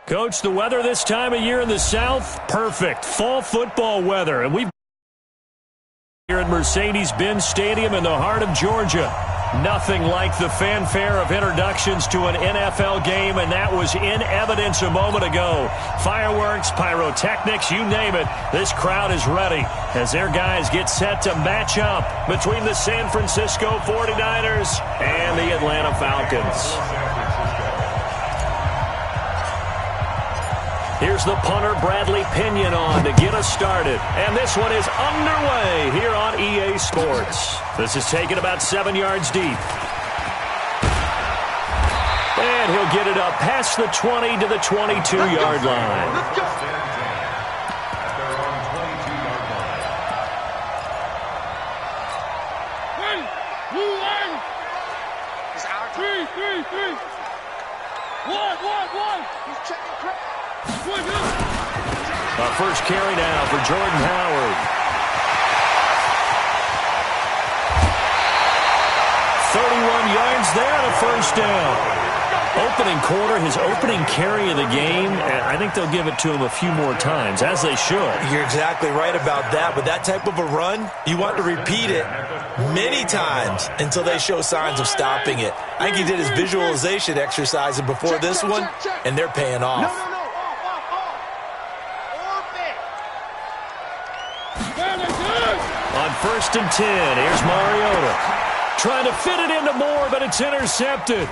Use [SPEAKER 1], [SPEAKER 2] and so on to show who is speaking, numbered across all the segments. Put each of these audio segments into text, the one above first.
[SPEAKER 1] Coach, the weather this time of year in the South, perfect. Fall football weather. And we've here at Mercedes-Benz Stadium in the heart of Georgia. Nothing like the fanfare of introductions to an NFL game, and that was in evidence a moment ago. Fireworks, pyrotechnics, you name it. This crowd is ready as their guys get set to match up between the San Francisco 49ers and the Atlanta Falcons. Here's the punter, Bradley Pinion, on to get us started. And this one is underway here on EA Sports. This is taken about 7 yards deep. And he'll get it up past the 20 to the 22-yard line.
[SPEAKER 2] Let's go.
[SPEAKER 1] First carry now for Jordan Howard. 31 yards there and a first down. Opening quarter, his opening carry of the game, and I think they'll give it to him a few more times, as they should.
[SPEAKER 3] You're exactly right about that. With that type of a run, you want to repeat it many times until they show signs of stopping it. I think he did his visualization exercise before this one, and they're paying off.
[SPEAKER 1] On 1st and 10, here's Mariota. Trying to fit it into Moore, but it's intercepted.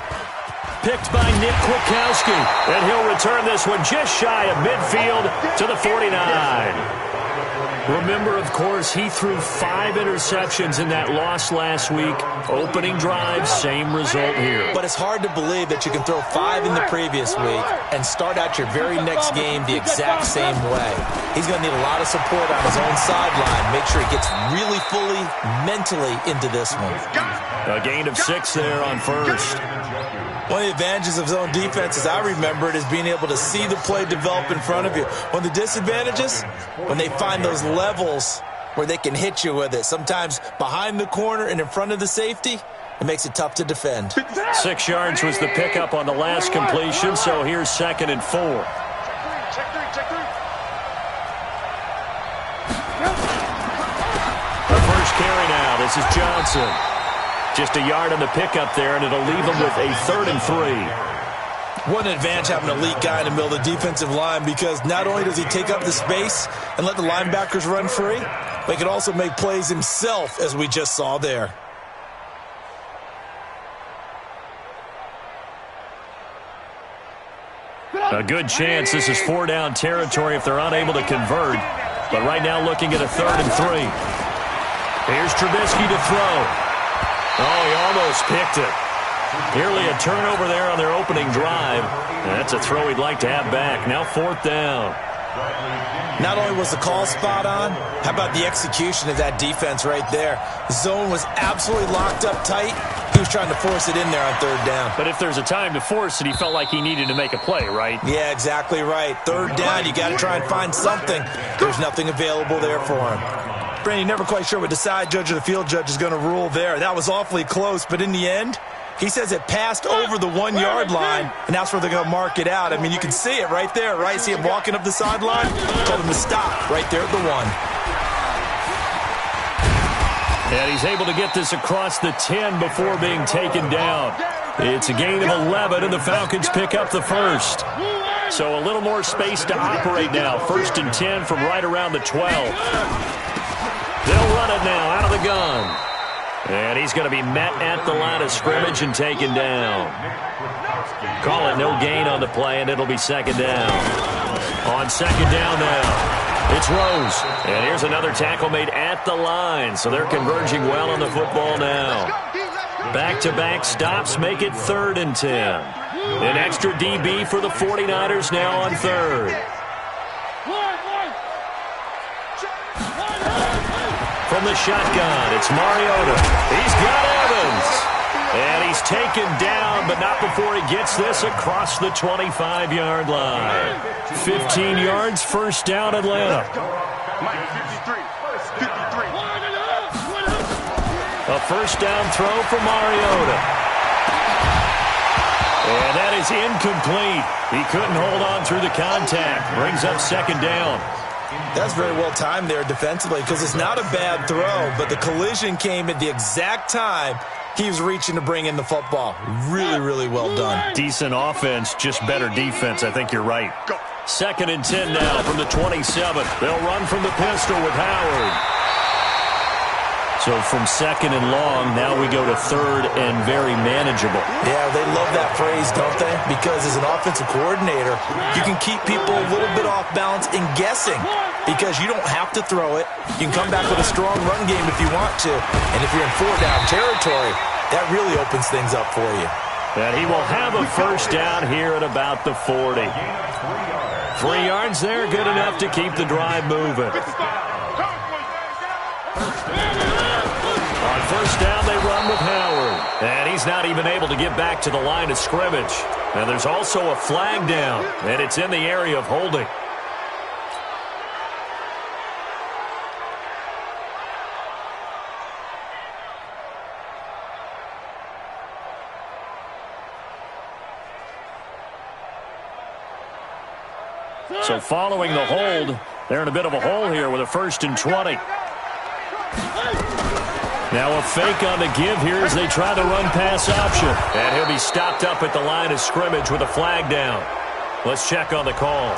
[SPEAKER 1] Picked by Nick Kwiatkowski. And he'll return this one just shy of midfield to the 49. Remember, of course, he threw 5 interceptions in that loss last week. Opening drive, same result here.
[SPEAKER 3] But it's hard to believe that you can throw 5 in the previous week and start out your very next game the exact same way. He's going to need a lot of support on his own sideline. Make sure he gets really fully, mentally into this one.
[SPEAKER 1] A gain of 6 there on first.
[SPEAKER 3] One of the advantages of zone defense, as I remember it, is being able to see the play develop in front of you. One of the disadvantages, when they find those levels where they can hit you with it, sometimes behind the corner and in front of the safety, it makes it tough to defend.
[SPEAKER 1] 6 yards was the pickup on the last completion, so here's 2nd and 4. The first carry now. This is Johnson. Just a yard on the pickup there, and it'll leave them with a 3rd and 3.
[SPEAKER 3] What an advantage having an elite guy in the middle of the defensive line, because not only does he take up the space and let the linebackers run free, but he can also make plays himself, as we just saw there.
[SPEAKER 1] A good chance this is 4-down territory if they're unable to convert. But right now looking at a 3rd and 3. Here's Trubisky to throw. Oh, he almost picked it. Nearly a turnover there on their opening drive. That's a throw he'd like to have back. Now 4th down.
[SPEAKER 3] Not only was the call spot on, how about the execution of that defense right there? The zone was absolutely locked up tight. He was trying to force it in there on 3rd down.
[SPEAKER 1] But if there's a time to force it, he felt like he needed to make a play, right?
[SPEAKER 3] Yeah, exactly right. 3rd down, you got to try and find something. There's nothing available there for him. Brandon, never quite sure what the side judge or the field judge is going to rule there. That was awfully close, but in the end, he says it passed over the 1-yard line, and that's where they're going to mark it out. I mean, you can see it right there, right? See him walking up the sideline? Told him to stop right there at the 1.
[SPEAKER 1] And he's able to get this across the 10 before being taken down. It's a gain of 11, and the Falcons pick up the first. So a little more space to operate now. 1st and 10 from right around the 12. They'll run it now out of the gun. And he's going to be met at the line of scrimmage and taken down. Call it no gain on the play, and it'll be 2nd down. On 2nd down now, it's Rose. And here's another tackle made at the line. So they're converging well on the football now. Back-to-back stops make it 3rd and 10. An extra DB for the 49ers now on 3rd. From the shotgun, it's Mariota. He's got Evans. And he's taken down, but not before he gets this across the 25-yard line. 15 yards, 1st down, Atlanta. A 1st down throw for Mariota. And that is incomplete. He couldn't hold on through the contact. Brings up second down.
[SPEAKER 3] That's very well timed there defensively because it's not a bad throw, but the collision came at the exact time he was reaching to bring in the football. Really, really well done.
[SPEAKER 1] Decent offense, just better defense. I think you're right. Second and 10 now from the 27. They'll run from the pistol with Howard. So from second and long, now we go to third and very manageable.
[SPEAKER 3] Yeah, they love that phrase, don't they? Because as an offensive coordinator, you can keep people a little bit off balance and guessing because you don't have to throw it. You can come back with a strong run game if you want to. And if you're in four-down territory, that really opens things up for you.
[SPEAKER 1] And he will have a first down here at about the 40. 3 yards there, good enough to keep the drive moving. On first down, they run with Howard. And he's not even able to get back to the line of scrimmage. And there's also a flag down, and it's in the area of holding. So following the hold, they're in a bit of a hole here with a 1st and 20. Now a fake on the give here as they try the run-pass option. And he'll be stopped up at the line of scrimmage with a flag down. Let's check on the call.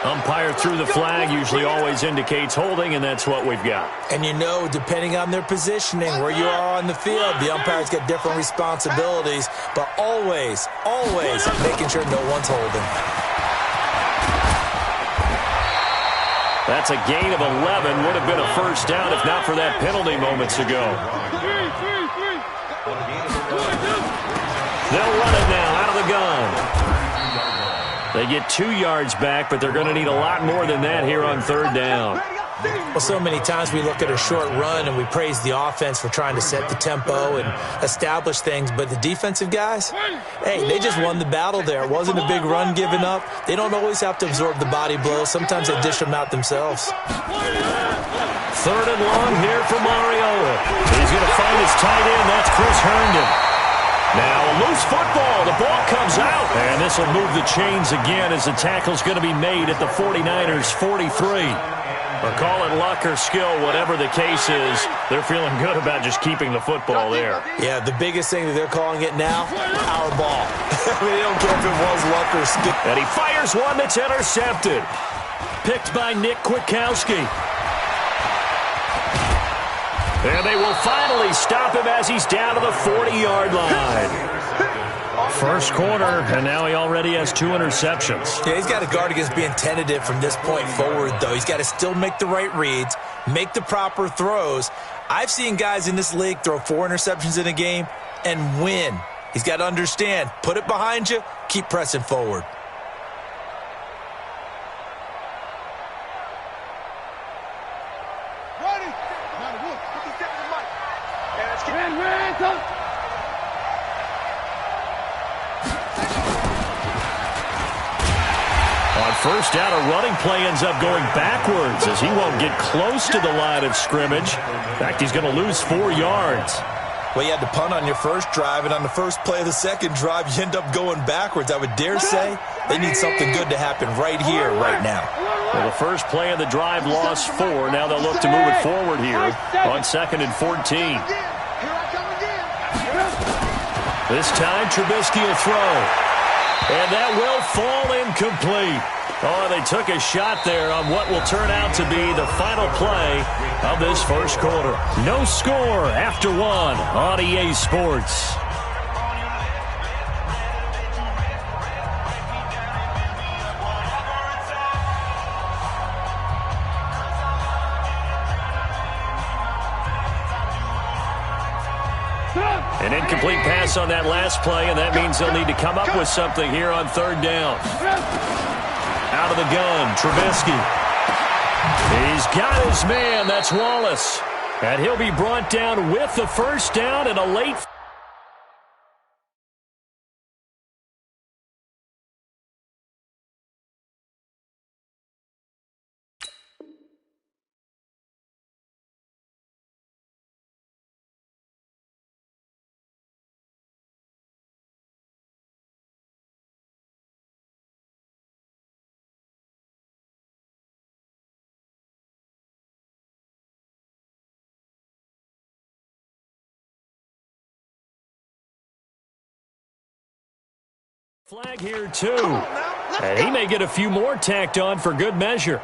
[SPEAKER 1] Umpire threw the flag, usually always indicates holding, and that's what we've got.
[SPEAKER 3] And you know, depending on their positioning, where you are on the field, the umpires get different responsibilities, but always, always making sure no one's holding.
[SPEAKER 1] That's a gain of 11. Would have been a first down if not for that penalty moments ago. They'll run it now out of the gun. They get 2 yards back, but they're going to need a lot more than that here on third down.
[SPEAKER 3] Well, so many times we look at a short run and we praise the offense for trying to set the tempo and establish things, but the defensive guys, hey, they just won the battle there. It wasn't a big run given up. They don't always have to absorb the body blows. Sometimes they dish them out themselves.
[SPEAKER 1] Third and long here for Mariota. He's going to find his tight end. That's Chris Herndon. Now a loose football. The ball comes out. And this will move the chains again as the tackle's going to be made at the 49ers' 43. Or call it luck or skill, whatever the case is, they're feeling good about just keeping the football there.
[SPEAKER 3] Yeah, the biggest thing that they're calling it now, our ball. They don't care if it was luck or skill.
[SPEAKER 1] And he fires one that's intercepted. Picked by Nick Kwiatkowski. And they will finally stop him as he's down to the 40-yard line. First quarter, and now he already has 2 interceptions.
[SPEAKER 3] Yeah, he's got to guard against being tentative from this point forward, though. He's got to still make the right reads, make the proper throws. I've seen guys in this league throw 4 interceptions in a game and win. He's got to understand, put it behind you, keep pressing forward.
[SPEAKER 1] First down, a running play ends up going backwards as he won't get close to the line of scrimmage. In fact, he's going to lose 4 yards.
[SPEAKER 3] Well, you had to punt on your first drive, and on the first play of the second drive, you end up going backwards. I would dare say they need something good to happen right here, right now.
[SPEAKER 1] Well, the first play of the drive lost 4. Now they'll look to move it forward here on 2nd and 14. This time, Trubisky will throw. And that will fall incomplete. Oh, they took a shot there on what will turn out to be the final play of this first quarter. No score after 1 on EA Sports. An incomplete pass on that last play, and that means they'll need to come up with something here on third down. Out of the gun, Trubisky. He's got his man. That's Wallace. And he'll be brought down with the first down and a late Flag here, too. And he may get a few more tacked on for good measure.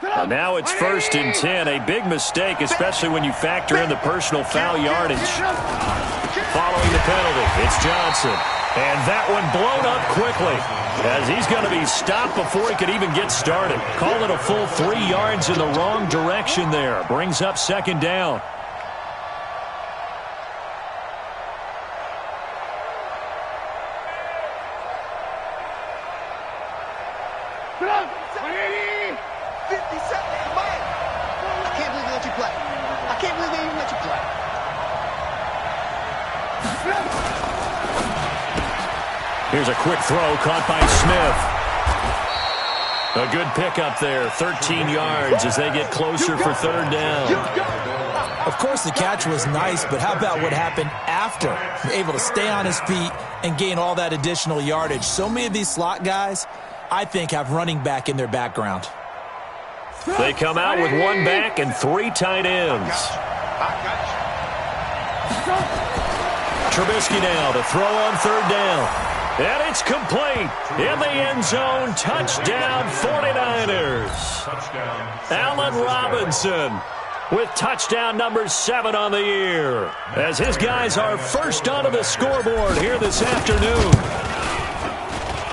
[SPEAKER 1] And now it's 1st and 10. A big mistake, especially when you factor in the personal foul yardage. Following the penalty, it's Johnson. And that one blown up quickly, as he's going to be stopped before he could even get started. Call it a full 3 yards in the wrong direction there. Brings up 2nd down. Here's a quick throw caught by Smith. A good pickup there, 13 yards as they get closer for 3rd down.
[SPEAKER 3] Of course, the catch was nice, but how about what happened after? Able to stay on his feet and gain all that additional yardage. So many of these slot guys, I think, have running back in their background.
[SPEAKER 1] They come out with 1 back and 3 tight ends. Trubisky now to throw on 3rd down. And it's complete. In the end zone, touchdown 49ers. Allen Robinson with touchdown number 7 on the year, as his guys are first onto the scoreboard here this afternoon.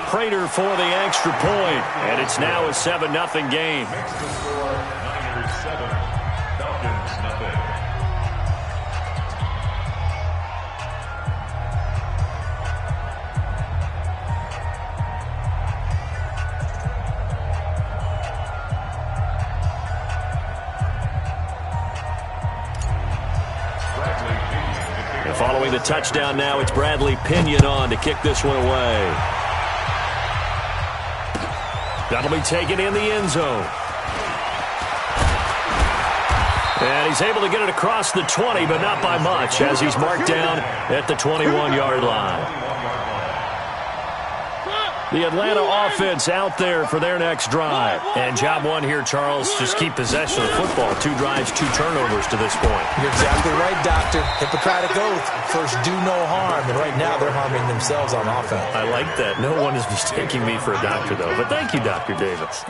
[SPEAKER 1] Prater for the extra point, and it's now a 7-0 game. Following the touchdown now, it's Bradley Pinion on to kick this one away. That'll be taken in the end zone. And he's able to get it across the 20, but not by much, as he's marked down at the 21-yard line. The Atlanta offense out there for their next drive. And job 1 here, Charles, just keep possession of the football. 2 drives, 2 turnovers to this point.
[SPEAKER 3] You're exactly right, Doctor. Hippocratic oath. First, do no harm. And right now, they're harming themselves on offense.
[SPEAKER 1] I like that. No one is mistaking me for a doctor, though. But thank you, Dr. Davis.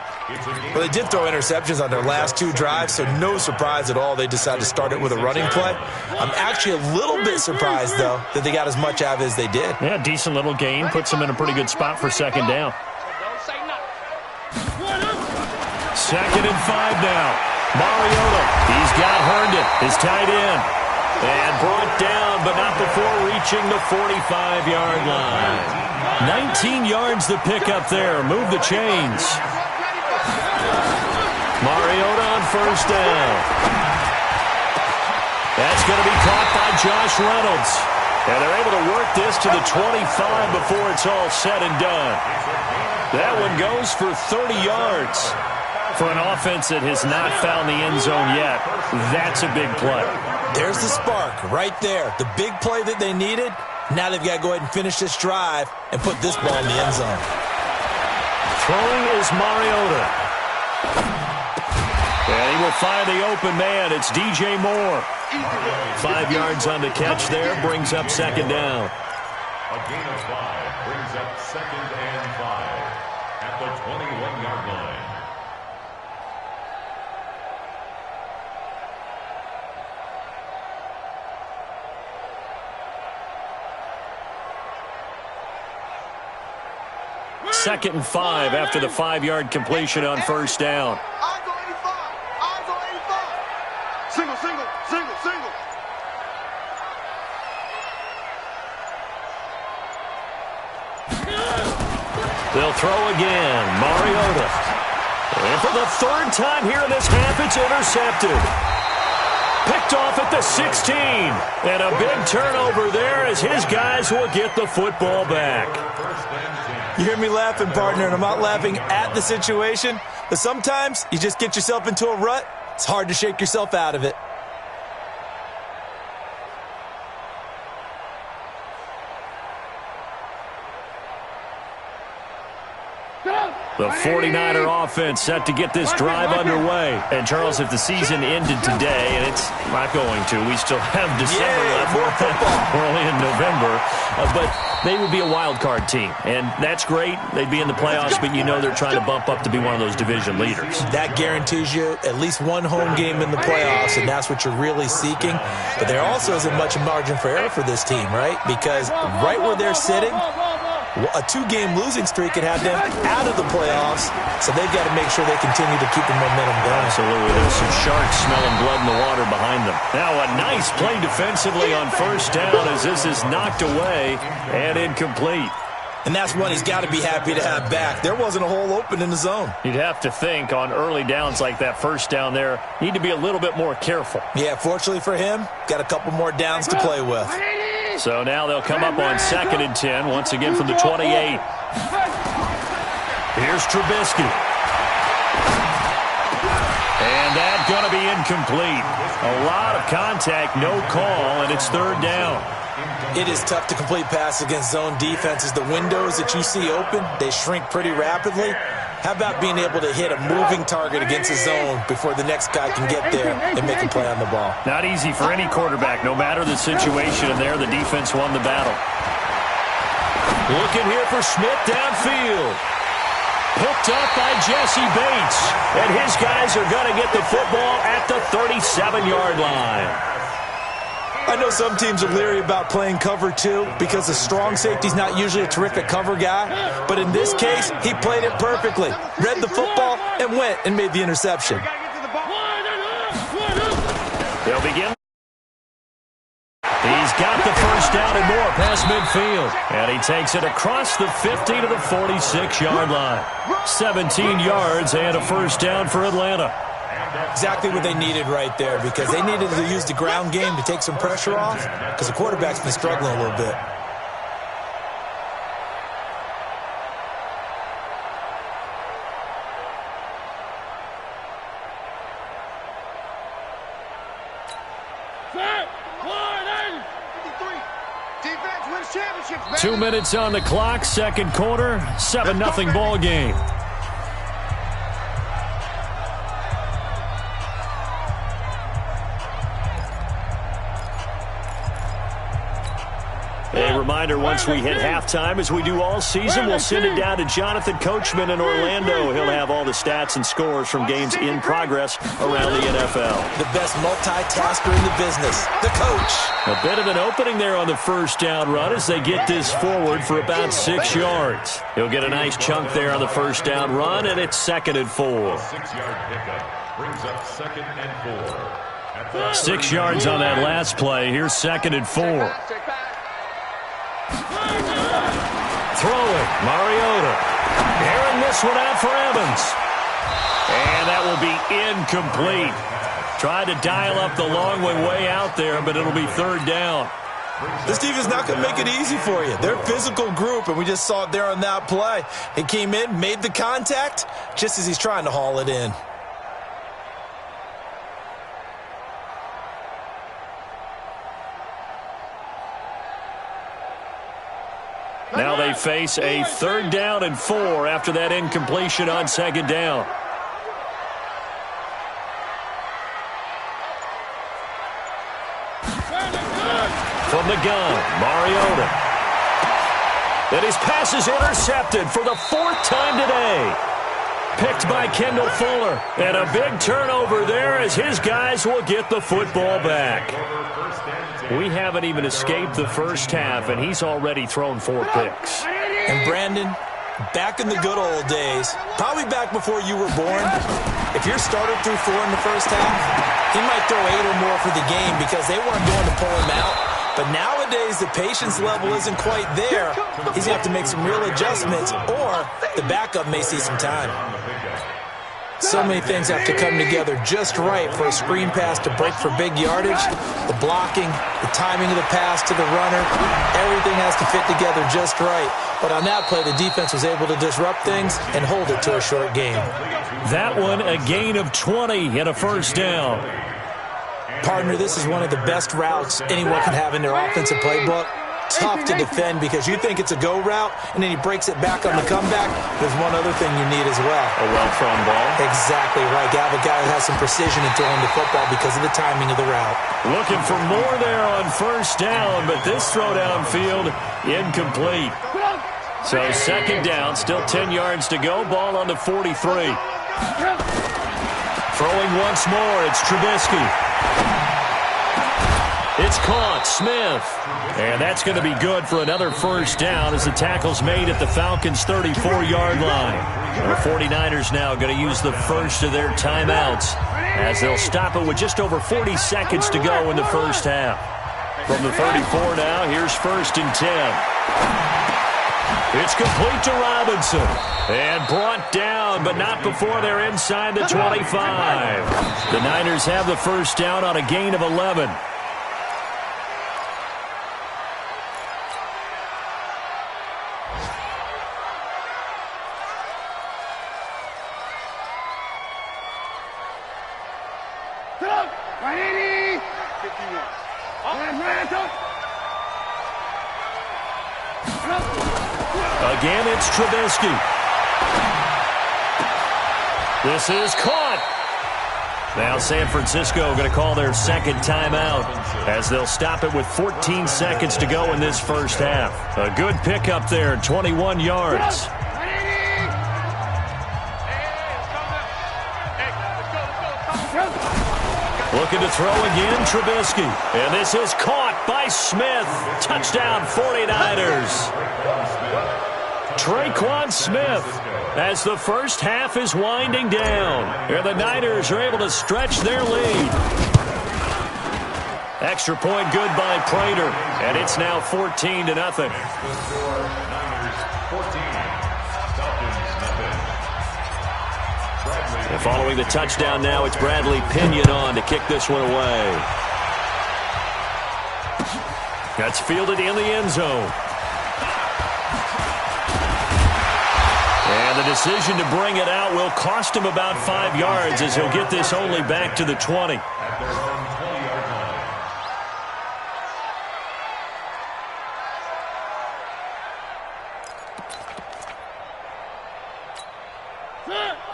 [SPEAKER 3] Well, they did throw interceptions on their last 2 drives, so no surprise at all they decided to start it with a running play. I'm actually a little bit surprised, though, that they got as much out of it as they did.
[SPEAKER 1] Yeah, decent little gain. Puts them in a pretty good spot for 2nd down. 2nd and 5 now. Mariota, he's got Herndon, his tight end. And brought down, but not before reaching the 45-yard line. 19 yards to pick up there. Move the chains. Mariota on 1st down. That's going to be caught by Josh Reynolds. And they're able to work this to the 25 before it's all said and done. That one goes for 30 yards. For an offense that has not found the end zone yet, that's a big play.
[SPEAKER 3] There's the spark right there. The big play that they needed. Now they've got to go ahead and finish this drive and put this ball in the end zone.
[SPEAKER 1] Throwing is Mariota. And he will find the open man. It's DJ Moore. 5 yards on the catch there. Brings up 2nd down.
[SPEAKER 2] A gain of 5 brings up 2nd and 5 at the 21-yard line.
[SPEAKER 1] Second and 5 after the 5-yard completion on 1st down. They'll throw again. Mariota. And for the 3rd time here in this half, it's intercepted. Picked off at the 16. And a big turnover there as his guys will get the football back.
[SPEAKER 3] You hear me laughing, partner, and I'm not laughing at the situation, but sometimes you just get yourself into a rut. It's hard to shake yourself out of it.
[SPEAKER 1] The 49er offense set to get this drive underway.
[SPEAKER 4] And, Charles, if the season ended today, and it's not going to, we still have December left. We're only in November. But they would be a wild card team, and that's great. They'd be in the playoffs, but you know they're trying to bump up to be one of those division leaders.
[SPEAKER 3] That guarantees you at least one home game in the playoffs, and that's what you're really seeking. But there also isn't much margin for error for this team, right? Because right where they're sitting, a 2-game losing streak could have them out of the playoffs, so they've got to make sure they continue to keep the momentum going.
[SPEAKER 1] Absolutely. There's some sharks smelling blood in the water behind them. Now a nice play defensively on first down as this is knocked away and incomplete.
[SPEAKER 3] And that's one he's got to be happy to have back. There wasn't a hole open in the zone.
[SPEAKER 4] You'd have to think on early downs like that first down there, need to be a little bit more careful.
[SPEAKER 3] Yeah, fortunately for him, got a couple more downs to play with.
[SPEAKER 1] So now they'll come up on 2nd and 10, once again from the 28. Here's Trubisky. And that's going to be incomplete. A lot of contact, no call, and it's 3rd down.
[SPEAKER 3] It is tough to complete passes against zone defenses. The windows that you see open, they shrink pretty rapidly. How about being able to hit a moving target against a zone before the next guy can get there and make a play on the ball?
[SPEAKER 1] Not easy for any quarterback, no matter the situation, and there the defense won the battle. Looking here for Smith downfield. Picked up by Jesse Bates. And his guys are going to get the football at the 37-yard line.
[SPEAKER 3] I know some teams are leery about playing cover 2 because a strong safety's not usually a terrific cover guy. But in this case, he played it perfectly. Read the football and went and made the interception.
[SPEAKER 1] They'll begin. He's got the first down and more past midfield. And he takes it across the 50 to the 46-yard line. 17 yards and a first down for Atlanta.
[SPEAKER 3] Exactly what they needed right there, because they needed to use the ground game to take some pressure off, because the quarterback's been struggling a little bit.
[SPEAKER 5] Defense wins championships,
[SPEAKER 1] 2 minutes on the clock, 2nd quarter, 7-0 ball game. A reminder, once we hit halftime, as we do all season, we'll send it down to Jonathan Coachman in Orlando. He'll have all the stats and scores from games in progress around the NFL.
[SPEAKER 3] The best multitasker in the business, the coach.
[SPEAKER 1] A bit of an opening there on the first down run as they get this forward for about 6 yards. He'll get a nice chunk there on the first down run, and it's 2nd and 4.
[SPEAKER 2] 6-yard pickup brings up 2nd and 4.
[SPEAKER 1] 6 yards on that last play. Here's 2nd and 4. Throwing, Mariota. Airing this one out for Evans. And that will be incomplete. Tried to dial up the long way out there, but it'll be 3rd down.
[SPEAKER 3] This team is not going to make it easy for you. They're a physical group, and we just saw it there on that play. He came in, made the contact, just as he's trying to haul it in.
[SPEAKER 1] Now they face a 3rd down and 4 after that incompletion on 2nd down. From the gun, Mariota. And his pass is intercepted for the 4th time today. Picked by Kendall Fuller. And a big turnover there as his guys will get the football back. We haven't even escaped the first half, and he's already thrown 4 picks.
[SPEAKER 3] And Brandon, back in the good old days, probably back before you were born, if your starter threw 4 in the first half, he might throw 8 or more for the game because they weren't going to pull him out. But nowadays, the patience level isn't quite there. He's going to have to make some real adjustments, or the backup may see some time. So many things have to come together just right for a screen pass to break for big yardage. The blocking, the timing of the pass to the runner, everything has to fit together just right. But on that play, the defense was able to disrupt things and hold it to a short game.
[SPEAKER 1] That one, a gain of 20 and a first down.
[SPEAKER 3] Partner, this is one of the best routes anyone can have in their offensive playbook. tough to defend because you think it's a go route, and then he breaks it back on the comeback. There's one other thing you need as well.
[SPEAKER 4] A well-thrown ball.
[SPEAKER 3] Exactly right. You have a guy that has some precision in throwing the football because of the timing of the route.
[SPEAKER 1] Looking for more there on first down, but this throw downfield incomplete. So second down, still 10 yards to go. Ball on the 43. Throwing once more, it's Trubisky. It's caught, Smith. And that's going to be good for another first down as the tackle's made at the Falcons' 34-yard line. The 49ers now going to use the first of their timeouts as they'll stop it with just over 40 seconds to go in the first half. From the 34 now, here's first and 10. It's complete to Robinson. And brought down, but not before they're inside the 25. The Niners have the first down on a gain of 11. Again, it's Trubisky. This is caught. Now San Francisco going to call their second timeout as they'll stop it with 14 seconds to go in this first half. A good pickup there, 21 yards. Looking to throw again, Trubisky. And this is caught by Smith. Touchdown, 49ers. Traquan Smith as the first half is winding down. And the Niners are able to stretch their lead. Extra point good by Prater. And it's now 14-0. And following the touchdown now, it's Bradley Pinion on to kick this one away. That's fielded in the end zone. And the decision to bring it out will cost him about 5 yards as he'll get this only back to the 20.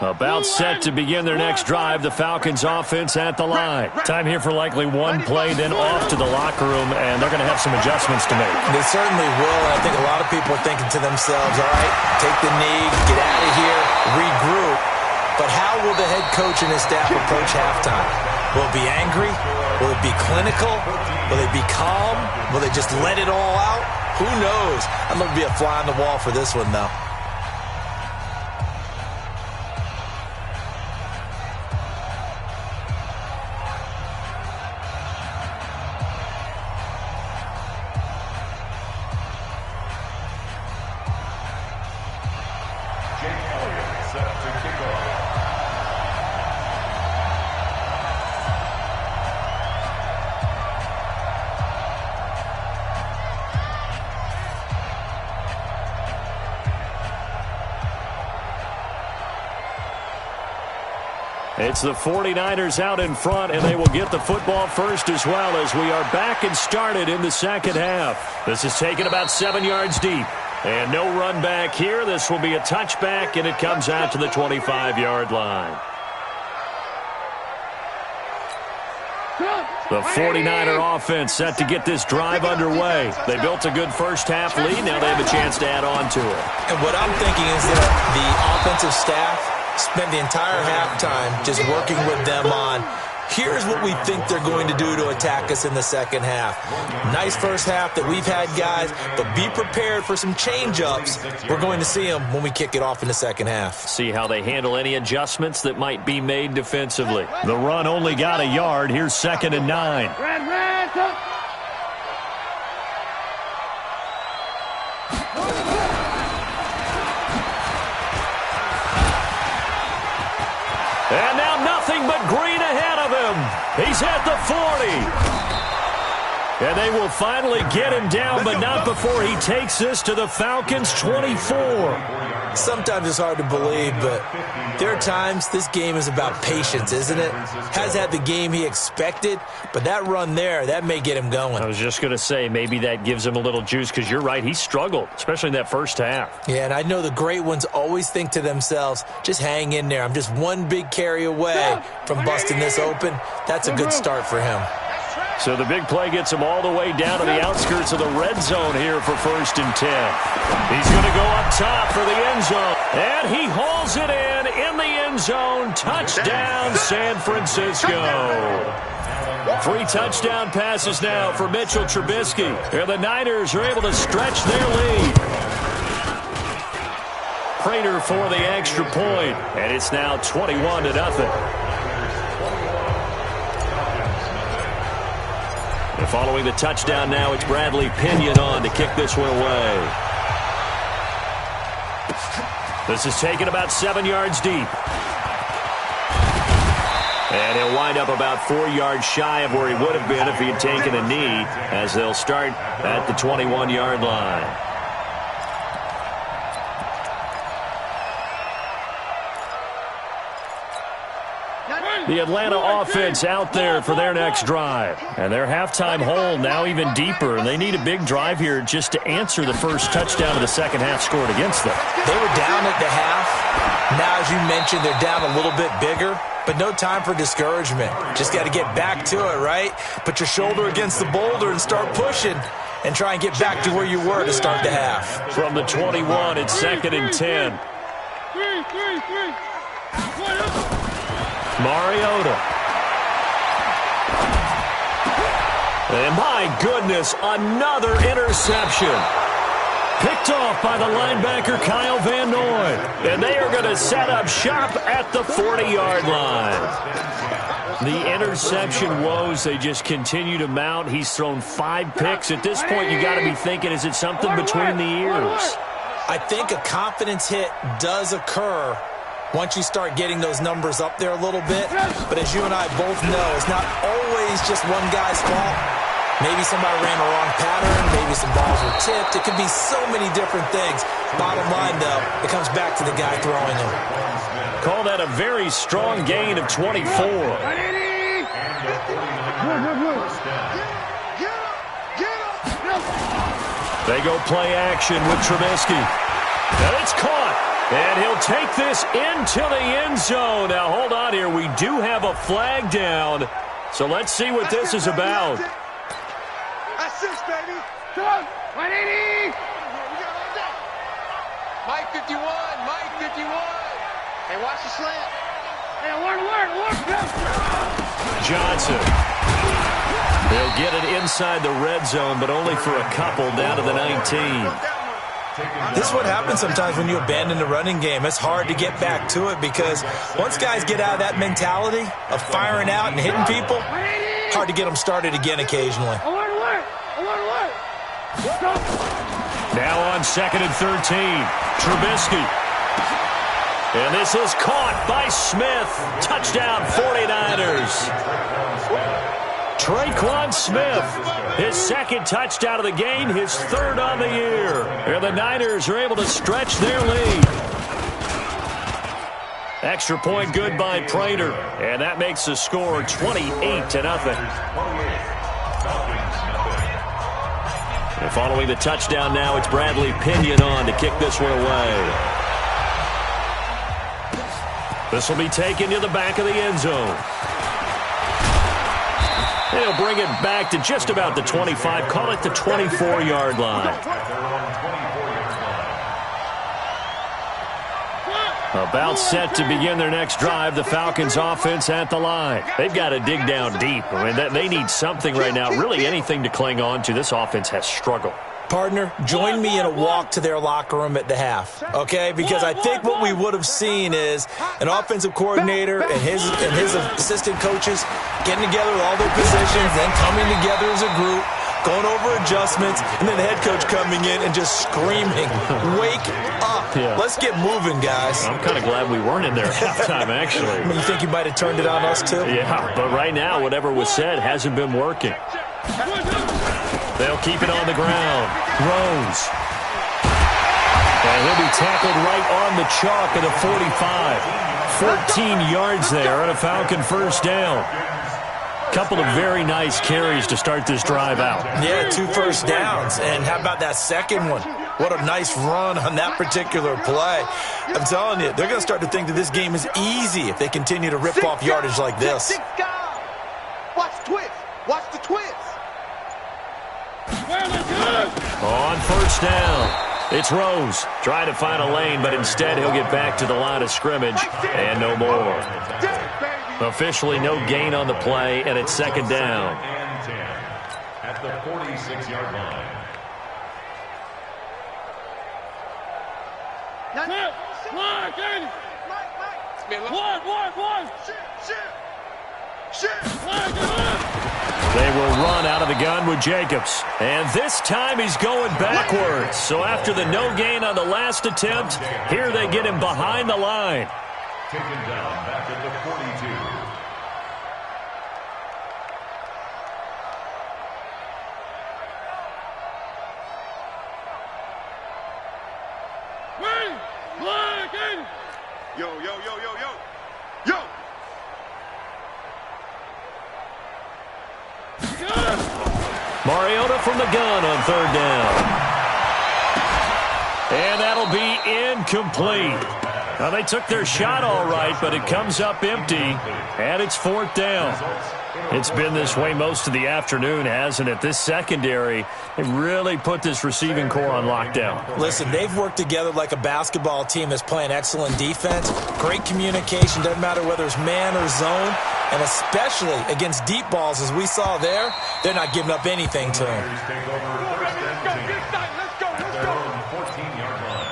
[SPEAKER 1] About set to begin their next drive. The Falcons offense at the line. Time here for likely one play, then off to the locker room, and they're going to have some adjustments to make.
[SPEAKER 3] They certainly will, and I think a lot of people are thinking to themselves, all right, take the knee, get out of here, regroup. But how will the head coach and his staff approach halftime? Will it be angry? Will it be clinical? Will they be calm? Will they just let it all out? Who knows? I'd love to be a fly on the wall for this one, though.
[SPEAKER 1] It's the 49ers out in front, and they will get the football first as well as we are back and started in the second half. This is taken about 7 yards deep. And no run back here. This will be a touchback, and it comes out to the 25-yard line. The 49er offense set to get this drive underway. They built a good first half lead. Now they have a chance to add on to it.
[SPEAKER 3] And what I'm thinking is that the offensive staff spent the entire halftime just working with them on, here's what we think they're going to do to attack us in the second half. Nice first half that we've had, guys, but be prepared for some change-ups. We're going to see them when we kick it off in the second half.
[SPEAKER 1] See how they handle any adjustments that might be made defensively. The run only got a yard. Here's 2nd and 9. And now nothing but green ahead of him. He's at the 40. And they will finally get him down, but not before he takes this to the Falcons' 24.
[SPEAKER 3] Sometimes it's hard to believe, but there are times this game is about patience, isn't it? Has had the game he expected, but that run there, that may get him going.
[SPEAKER 4] I was just going to say, maybe that gives him a little juice, because you're right, he struggled, especially in that first half.
[SPEAKER 3] Yeah, and I know the great ones always think to themselves, just hang in there. I'm just one big carry away from busting this open. That's a good start for him.
[SPEAKER 4] So the big play gets him all the way down to the outskirts of the red zone here for 1st and 10. He's going to go up top for the end zone. And he hauls it in the end zone. Touchdown, San Francisco. 3 touchdown passes now for Mitchell Trubisky. And the Niners are able to stretch their lead. Prater for the extra point. And it's now 21-0. And following the touchdown now, it's Bradley Pinion on to kick this one away. This is taken about 7 yards deep. And he'll wind up about 4 yards shy of where he would have been if he had taken a knee, as they'll start at the 21-yard line. The Atlanta offense out there for their next drive. And their halftime hole now even deeper. And they need a big drive here just to answer the first touchdown of the second half scored against them.
[SPEAKER 3] They were down at the half. Now, as you mentioned, they're down a little bit bigger. But no time for discouragement. Just got to get back to it, right? Put your shoulder against the boulder and start pushing. And try and get back to where you were to start the half.
[SPEAKER 4] From the 21, it's 2nd and 10. Mariota. And my goodness, another interception. Picked off by the linebacker Kyle Van Noy. And they are going to set up shop at the 40-yard line. The interception woes, they just continue to mount. He's thrown 5 picks. At this point, you got to be thinking, is it something between the ears?
[SPEAKER 3] I think a confidence hit does occur once you start getting those numbers up there a little bit. But as you and I both know, it's not always just one guy's fault. Maybe somebody ran a wrong pattern. Maybe some balls were tipped. It could be so many different things. Bottom line, though, it comes back to the guy throwing them.
[SPEAKER 4] Call that a very strong gain of 24. They go play action with Trubisky. And it's caught. And he'll take this into the end zone. Now, hold on here. We do have a flag down. So let's see what this is about.
[SPEAKER 5] Assist, baby. Come on. 180. Mike 51. Mike 51. Hey, watch the slant. Hey, alert.
[SPEAKER 4] Johnson. They'll get it inside the red zone, but only for a couple down to the 19.
[SPEAKER 3] This is what happens sometimes when you abandon the running game. It's hard to get back to it because once guys get out of that mentality of firing out and hitting people, hard to get them started again occasionally.
[SPEAKER 4] Now on 2nd and 13, Trubisky. And this is caught by Smith. Touchdown 49ers. Traquan Smith, his 2nd touchdown of the game, his 3rd on the year. And the Niners are able to stretch their lead. Extra point good by Prater. And that makes the score 28-0. And following the touchdown now, it's Bradley Pinion on to kick this one away. This will be taken to the back of the end zone. They'll bring it back to just about the 25. Call it the 24-yard line. About set to begin their next drive, the Falcons offense at the line. They've got to dig down deep. I mean, they need something right now, really anything to cling on to. This offense has struggled.
[SPEAKER 3] Partner, join me in a walk to their locker room at the half, okay? Because I think what we would have seen is an offensive coordinator and his assistant coaches getting together with all their positions, then coming together as a group, going over adjustments, and then the head coach coming in and just screaming, wake up. Yeah. Let's get moving, guys.
[SPEAKER 4] I'm kind of glad we weren't in there at halftime, actually.
[SPEAKER 3] I mean, you think you might have turned it on us, too?
[SPEAKER 4] Yeah, but right now, whatever was said hasn't been working. They'll keep it on the ground. Rose.
[SPEAKER 1] And he'll be tackled right on the chalk at a 45. 14 yards there and a Falcon first down. Couple of very nice carries to start this drive out.
[SPEAKER 3] Yeah, 2 first downs. And how about that second one? What a nice run on that particular play. I'm telling you, they're going to start to think that this game is easy if they continue to rip off yardage like this.
[SPEAKER 5] Watch the twist. Watch the twist.
[SPEAKER 1] On first down, it's Rose. Trying to find a lane, but instead he'll get back to the line of scrimmage and no more. Officially no gain on the play, and it's second down.
[SPEAKER 2] And 10 at the 46-yard line.
[SPEAKER 1] They will run out of the gun with Jacobs. And this time he's going backwards. So after the no gain on the last attempt, here they get him behind the line.
[SPEAKER 2] Taken down back at the 42.
[SPEAKER 5] Yo, yo, yo, yo, yo. Yo.
[SPEAKER 1] Mariota from the gun on third down. And that'll be incomplete. Now, they took their shot all right, but it comes up empty, and it's fourth down. It's been this way most of the afternoon, hasn't it? This secondary, they really put this receiving core on lockdown.
[SPEAKER 3] Listen, they've worked together like a basketball team that's playing excellent defense. Great communication, doesn't matter whether it's man or zone. And especially against deep balls, as we saw there, they're not giving up anything to them.
[SPEAKER 5] Let's go.
[SPEAKER 2] At their own 14-yard line.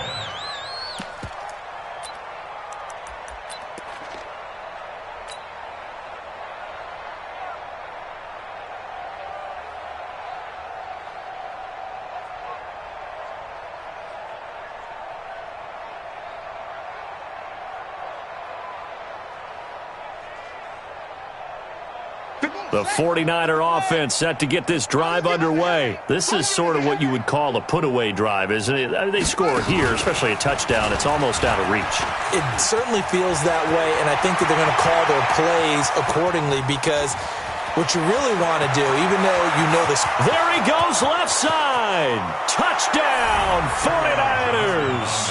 [SPEAKER 1] The 49er offense set to get this drive underway. This is sort of what you would call a put-away drive, isn't it? I mean, they score here, especially a touchdown. It's almost out of reach.
[SPEAKER 3] It certainly feels that way, and I think that they're going to call their plays accordingly because what you really want to do, even though you know this.
[SPEAKER 1] There he goes, left side. Touchdown, 49ers.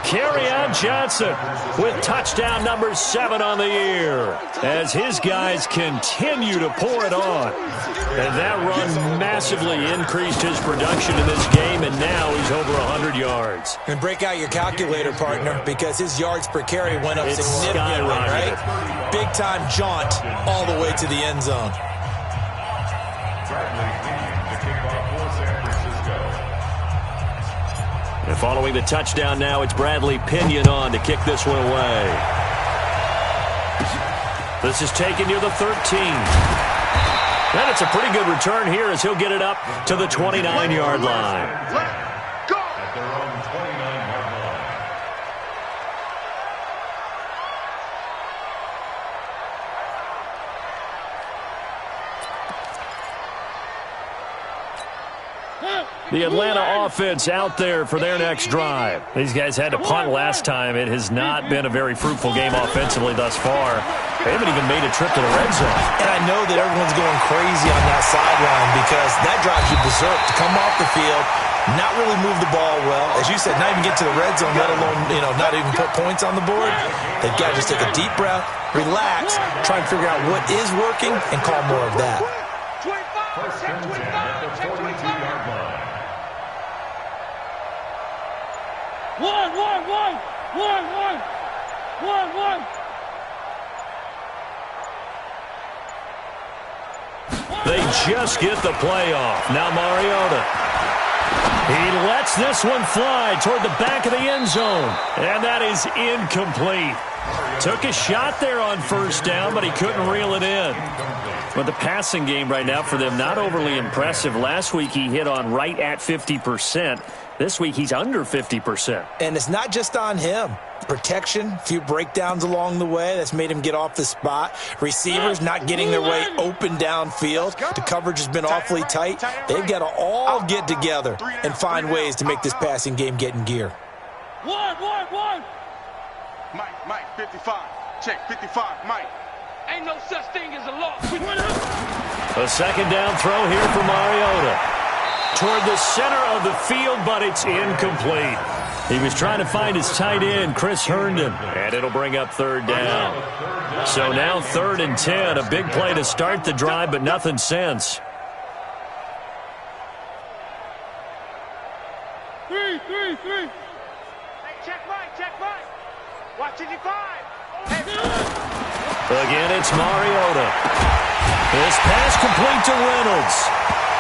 [SPEAKER 1] Kerryon Johnson with touchdown number 7 on the year as his guys continue to pour it on. And that run massively increased his production in this game, and now he's over 100 yards.
[SPEAKER 3] And break out your calculator, partner, because his yards per carry went up significantly, right? Big-time jaunt all the way to the end zone.
[SPEAKER 1] And following the touchdown now, it's Bradley Pinion on to kick this one away. This is taken near the 13. And it's a pretty good return here as he'll get it up to the 29-yard line.
[SPEAKER 2] At their own 29-yard line.
[SPEAKER 1] The Atlanta offense out there for their next drive. These guys had to punt last time. It has not been a very fruitful game offensively thus far. They haven't even made a trip to the red zone.
[SPEAKER 3] And I know that everyone's going crazy on that sideline because that drives you berserk to come off the field, not really move the ball well. As you said, not even get to the red zone, let alone, not even put points on the board. They've got to just take a deep breath, relax, try and figure out what is working, and call more of that.
[SPEAKER 2] First and 10 at the 42-yard line.
[SPEAKER 1] They just get the play off. Now Mariota. He lets this one fly toward the back of the end zone. And that is incomplete. Took a shot there on first down, but he couldn't reel it in. But the passing game right now for them, not overly impressive. Last week he hit on right at 50%. This week he's under 50%.
[SPEAKER 3] And it's not just on him. Protection, a few breakdowns along the way. That's made him get off the spot. Receivers not getting their way open downfield. The coverage has been awfully tight. They've got to all get together and find ways to make this passing game get in gear.
[SPEAKER 5] One. Mike, 55. Check, 55, Mike. Ain't no such thing as a loss.
[SPEAKER 1] A second down throw here for Mariota. Toward the center of the field, but it's incomplete. He was trying to find his tight end, Chris Herndon, and it'll bring up third down. So now 3rd and 10, a big play to start the drive, but nothing since.
[SPEAKER 5] Three. Hey, check Mike. Watch 55.
[SPEAKER 1] Again, it's Mariota. This pass complete to Reynolds.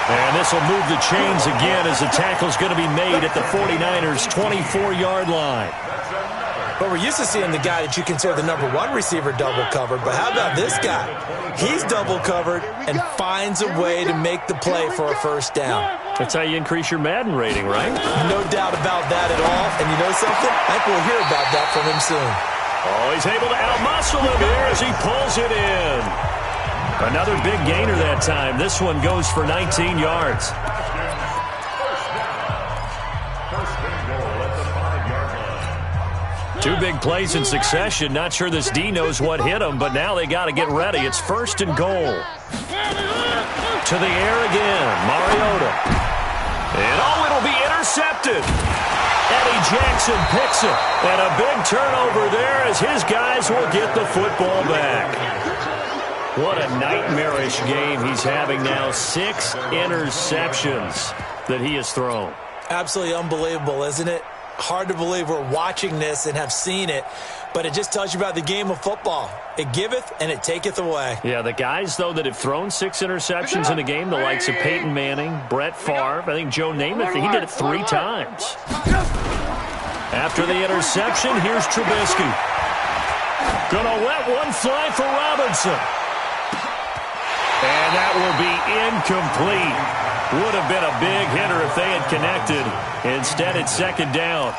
[SPEAKER 1] And this will move the chains again as the tackle's going to be made at the 49ers' 24-yard line.
[SPEAKER 3] But we're used to seeing the guy that you consider the number 1 receiver double covered. But how about this guy? He's double covered and finds a way to make the play for a first down.
[SPEAKER 1] That's how you increase your Madden rating, right?
[SPEAKER 3] No doubt about that at all. And you know something? I think we'll hear about that from him soon.
[SPEAKER 1] Oh, he's able to outmuscle him here as he pulls it in. Another big gainer that time. This one goes for 19 yards. Two big plays in succession. Not sure this D knows what hit him, but now they got to get ready. It's 1st and goal. To the air again. Mariota. And it'll be intercepted. Eddie Jackson picks it. And a big turnover there as his guys will get the football back. What a nightmarish game he's having now. 6 interceptions that he has thrown.
[SPEAKER 3] Absolutely unbelievable, isn't it? Hard to believe we're watching this and have seen it, but it just tells you about the game of football. It giveth and it taketh away.
[SPEAKER 1] Yeah, the guys, though, that have thrown 6 interceptions in a game, the likes of Peyton Manning, Brett Favre, I think Joe Namath, he did it 3 times. After the interception, here's Trubisky. Gonna let one fly for Robinson. And that will be incomplete. Would have been a big hitter if they had connected. Instead, it's 2nd down.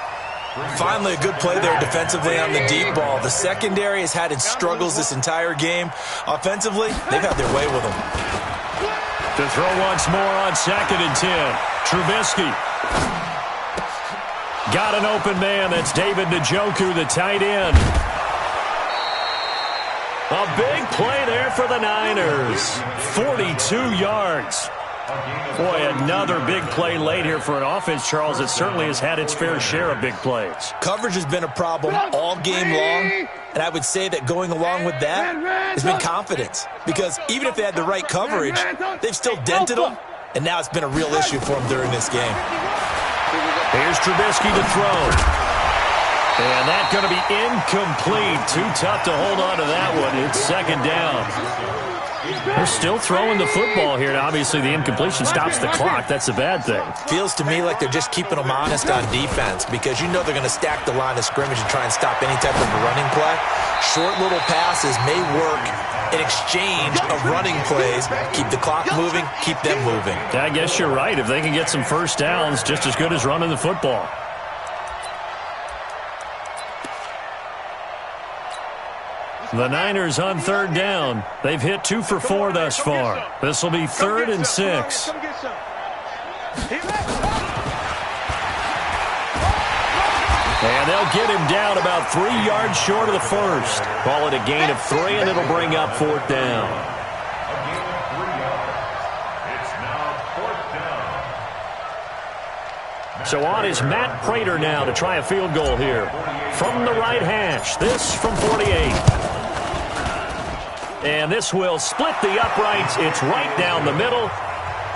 [SPEAKER 3] Finally, a good play there defensively on the deep ball. The secondary has had its struggles this entire game. Offensively, they've had their way with them.
[SPEAKER 1] To throw once more on 2nd and 10. Trubisky. Got an open man. That's David Njoku, the tight end. A big play there for the Niners. 42 yards. Boy, another big play late here for an offense, Charles, that certainly has had its fair share of big plays.
[SPEAKER 3] Coverage has been a problem all game long, and I would say that going along with that has been confidence. Because even if they had the right coverage, they've still dented them, and now it's been a real issue for them during this game.
[SPEAKER 1] Here's Trubisky to throw. And that's going to be incomplete. Too tough to hold on to that one. It's 2nd down. They're still throwing the football here, and obviously the incompletion stops the clock. That's a bad thing.
[SPEAKER 3] Feels to me like they're just keeping them honest on defense because you know they're going to stack the line of scrimmage and try and stop any type of a running play. Short little passes may work in exchange of running plays. Keep the clock moving, keep them moving.
[SPEAKER 1] I guess you're right. If they can get some first downs, just as good as running the football. The Niners on 3rd down. They've hit 2 for 4 thus far. This will be 3rd and 6. And they'll get him down about 3 yards short of the first. Call it a gain of 3, and it'll bring up 4th down. So on is Matt Prater now to try a field goal here. From the right hash, this from 48. And this will split the uprights. It's right down the middle.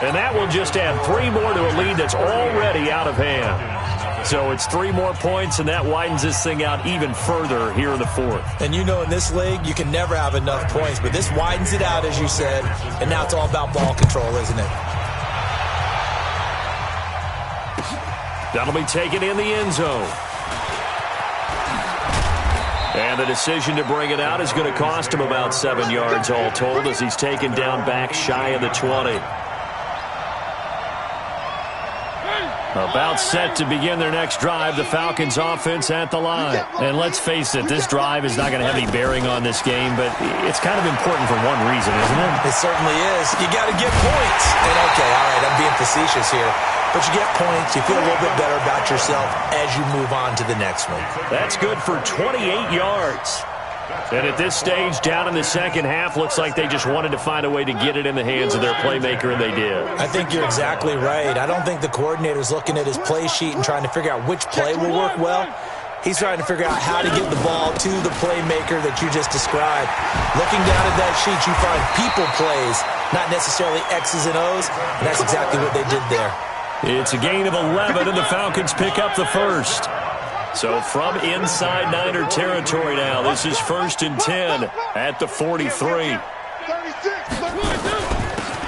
[SPEAKER 1] And that will just add 3 more to a lead that's already out of hand. So it's 3 more points, and that widens this thing out even further here in the 4th.
[SPEAKER 3] And you know in this league, you can never have enough points. But this widens it out, as you said. And now it's all about ball control, isn't it?
[SPEAKER 1] That'll be taken in the end zone. And the decision to bring it out is going to cost him about 7 yards all told as he's taken down back shy of the 20. About set to begin their next drive, the Falcons offense at the line. And let's face it, this drive is not going to have any bearing on this game, but it's kind of important for one reason, isn't it?
[SPEAKER 3] It certainly is. You got to get points. And okay, all right, I'm being facetious here. but you get points. You feel a little bit better about yourself as you move on to the next one.
[SPEAKER 4] That's good for 28 yards. And at this stage, down in the second half, looks like they just wanted to find a way to get it in the hands of their playmaker, and they did.
[SPEAKER 3] I think you're exactly right. I don't think the coordinator's looking at his play sheet and trying to figure out which play will work well. He's trying to figure out how to get the ball to the playmaker that you just described. Looking down at that sheet, you find people plays, not necessarily X's and O's, and that's exactly what they did there.
[SPEAKER 1] It's a gain of 11, and the Falcons pick up the first. So from inside Niner territory now, this is 1st and 10 at the 43.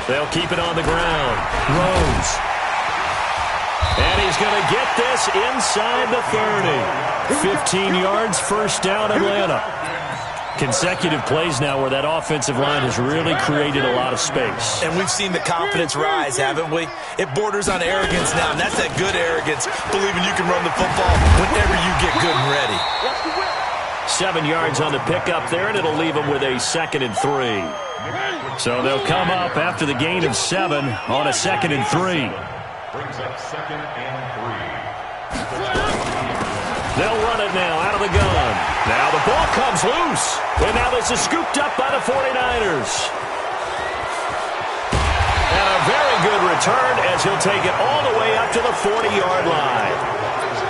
[SPEAKER 1] They'll keep it on the ground. Rose. And he's going to get this inside the 30. 15 yards, first down, Atlanta. Consecutive plays now where that offensive line has really created a lot of space.
[SPEAKER 3] And we've seen the confidence rise, haven't we? It borders on arrogance now, and that's that good arrogance, believing you can run the football whenever you get good and ready.
[SPEAKER 1] 7 yards on the pickup there, and it'll leave them with a 2nd and 3. So they'll come up after the gain of 7 on a 2nd and 3.
[SPEAKER 2] Brings up 2nd and 3.
[SPEAKER 1] They'll run it now out of the gun. Now the ball comes loose. And now this is scooped up by the 49ers. And a very good return as he'll take it all the way up to the 40-yard line.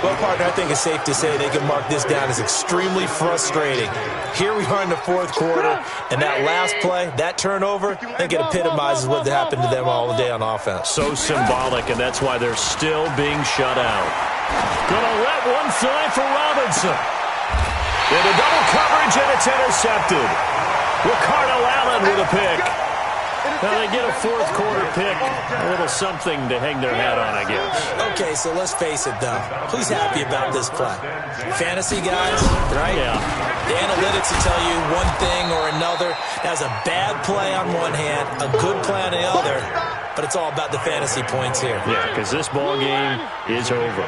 [SPEAKER 3] Well, partner, I think it's safe to say they can mark this down as extremely frustrating. Here we are in the 4th quarter, and that last play, that turnover, I think it epitomizes what happened to them all day on offense.
[SPEAKER 1] So symbolic, and that's why they're still being shut out. Gonna let one fly for Robinson. Into double coverage, and it's intercepted. Ricardo Allen with a pick. Now they get a 4th quarter pick. A little something to hang their hat on, I guess.
[SPEAKER 3] Okay, so let's face it, though. Who's happy about this play? Fantasy guys, right?
[SPEAKER 1] Yeah.
[SPEAKER 3] The analytics will tell you one thing or another. That's a bad play on one hand, a good play on the other, but it's all about the fantasy points here.
[SPEAKER 1] Yeah, because this ball game is over.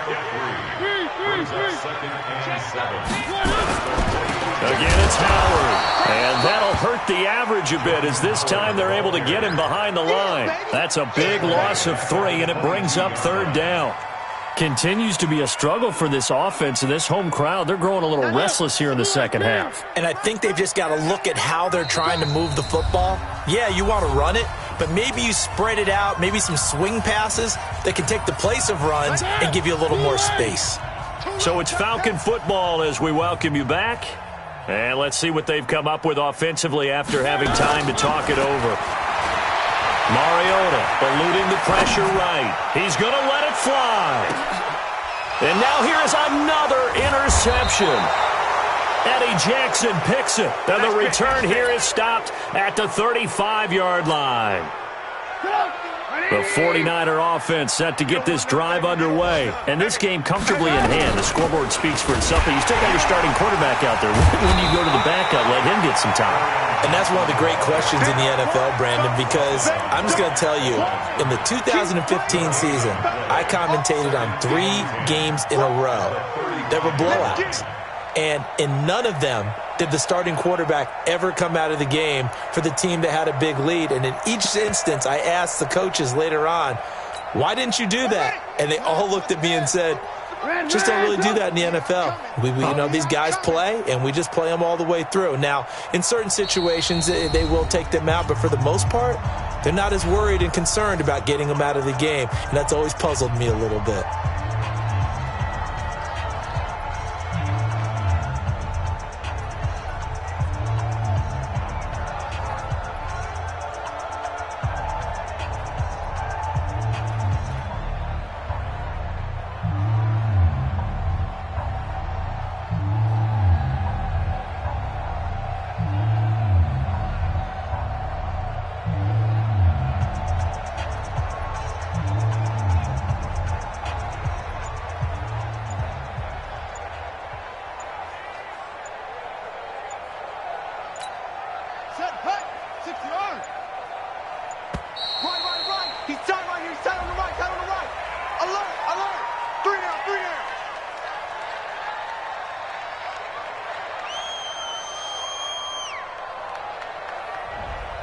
[SPEAKER 1] Again, it's Howard. And that'll hurt the average a bit as this time they're able to get him behind the line. That's a big loss of 3, and it brings up 3rd down. Continues to be a struggle for this offense and this home crowd. They're growing a little restless here in the second half.
[SPEAKER 3] And I think they've just got to look at how they're trying to move the football. Yeah, you want to run it, but maybe you spread it out, maybe some swing passes that can take the place of runs and give you a little more space.
[SPEAKER 1] So it's Falcon football as we welcome you back. And let's see what they've come up with offensively after having time to talk it over. Mariota eluding the pressure right. He's going to let it fly. And now here is another interception. Eddie Jackson picks it. And the return here is stopped at the 35-yard line. The 49er offense set to get this drive underway. And this game comfortably in hand. The scoreboard speaks for itself, but you still got your starting quarterback out there. When you go to the backup, let him get some time.
[SPEAKER 3] And that's one of the great questions in the NFL, Brandon, because I'm just going to tell you, in the 2015 season, I commentated on 3 games in a row that were blowouts. And in none of them did the starting quarterback ever come out of the game for the team that had a big lead. And in each instance, I asked the coaches later on, why didn't you do that? And they all looked at me and said, just don't really do that in the NFL. We you know, these guys play, and we just play them all the way through. Now, in certain situations, they will take them out, but for the most part, they're not as worried and concerned about getting them out of the game. And that's always puzzled me a little bit.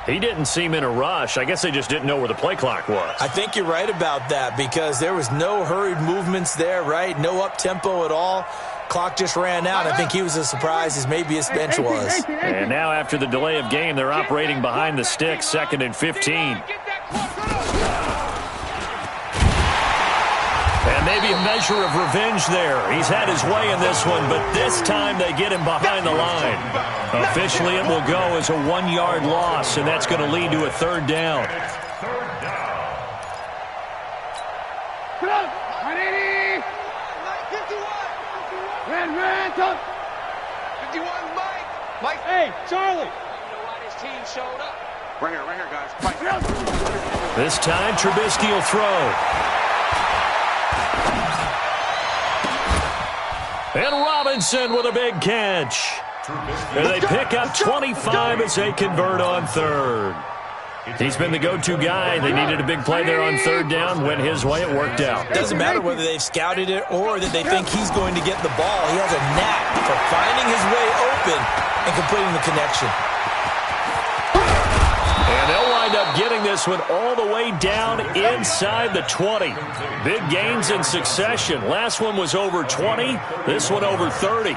[SPEAKER 1] He didn't seem in a rush. I guess they just didn't know where the play clock was.
[SPEAKER 3] I think you're right about that because there was no hurried movements there, right? No up-tempo at all. Clock just ran out. I think he was as surprised as maybe his bench was.
[SPEAKER 1] And now after the delay of game, they're operating behind the sticks, 2nd and 15. And maybe a measure of revenge there. He's had his way in this one, but this time they get him behind the line. Officially, it will go as a 1-yard loss, and that's going to lead to a 3rd down.
[SPEAKER 5] Ran, talk. 51, Mike. Hey, Charlie. You know why this team showed up? Right here, guys. Right.
[SPEAKER 1] This time, Trubisky will throw. And Robinson with a big catch. And they pick up 25 as they convert on 3rd. He's been the go-to guy. They needed a big play there on 3rd down. Went his way. It worked out.
[SPEAKER 3] Doesn't matter whether they've scouted it or that they think he's going to get the ball. He has a knack for finding his way open and completing the connection.
[SPEAKER 1] And they'll wind up getting this one all the way down inside the 20. Big gains in succession. Last one was over 20. This one over 30.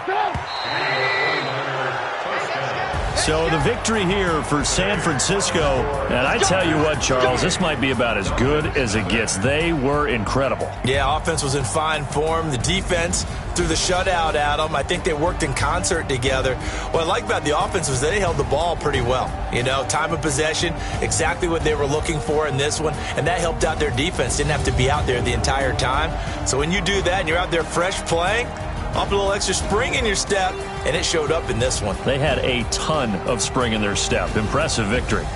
[SPEAKER 1] So the victory here for San Francisco. And I tell you what, Charles, this might be about as good as it gets. They were incredible.
[SPEAKER 3] Yeah, offense was in fine form. The defense threw the shutout at them. I think they worked in concert together. What I like about the offense was they held the ball pretty well. You know, time of possession, exactly what they were looking for in this one. And that helped out their defense. Didn't have to be out there the entire time. So when you do that and you're out there fresh playing, up a little extra spring in your step, and it showed up in this one.
[SPEAKER 1] They had a ton of spring in their step. Impressive victory.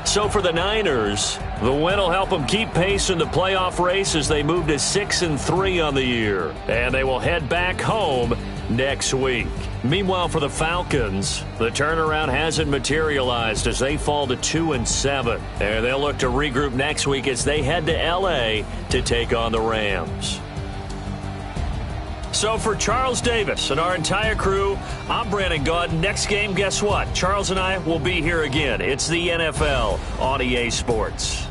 [SPEAKER 1] So for the Niners, the win will help them keep pace in the playoff race as they move to 6-3 on the year. And they will head back home next week. Meanwhile, for the Falcons, the turnaround hasn't materialized as they fall to 2-7. And they'll look to regroup next week as they head to L.A. to take on the Rams. So for Charles Davis and our entire crew, I'm Brandon Gaudin. Next game, guess what? Charles and I will be here again. It's the NFL on EA Sports.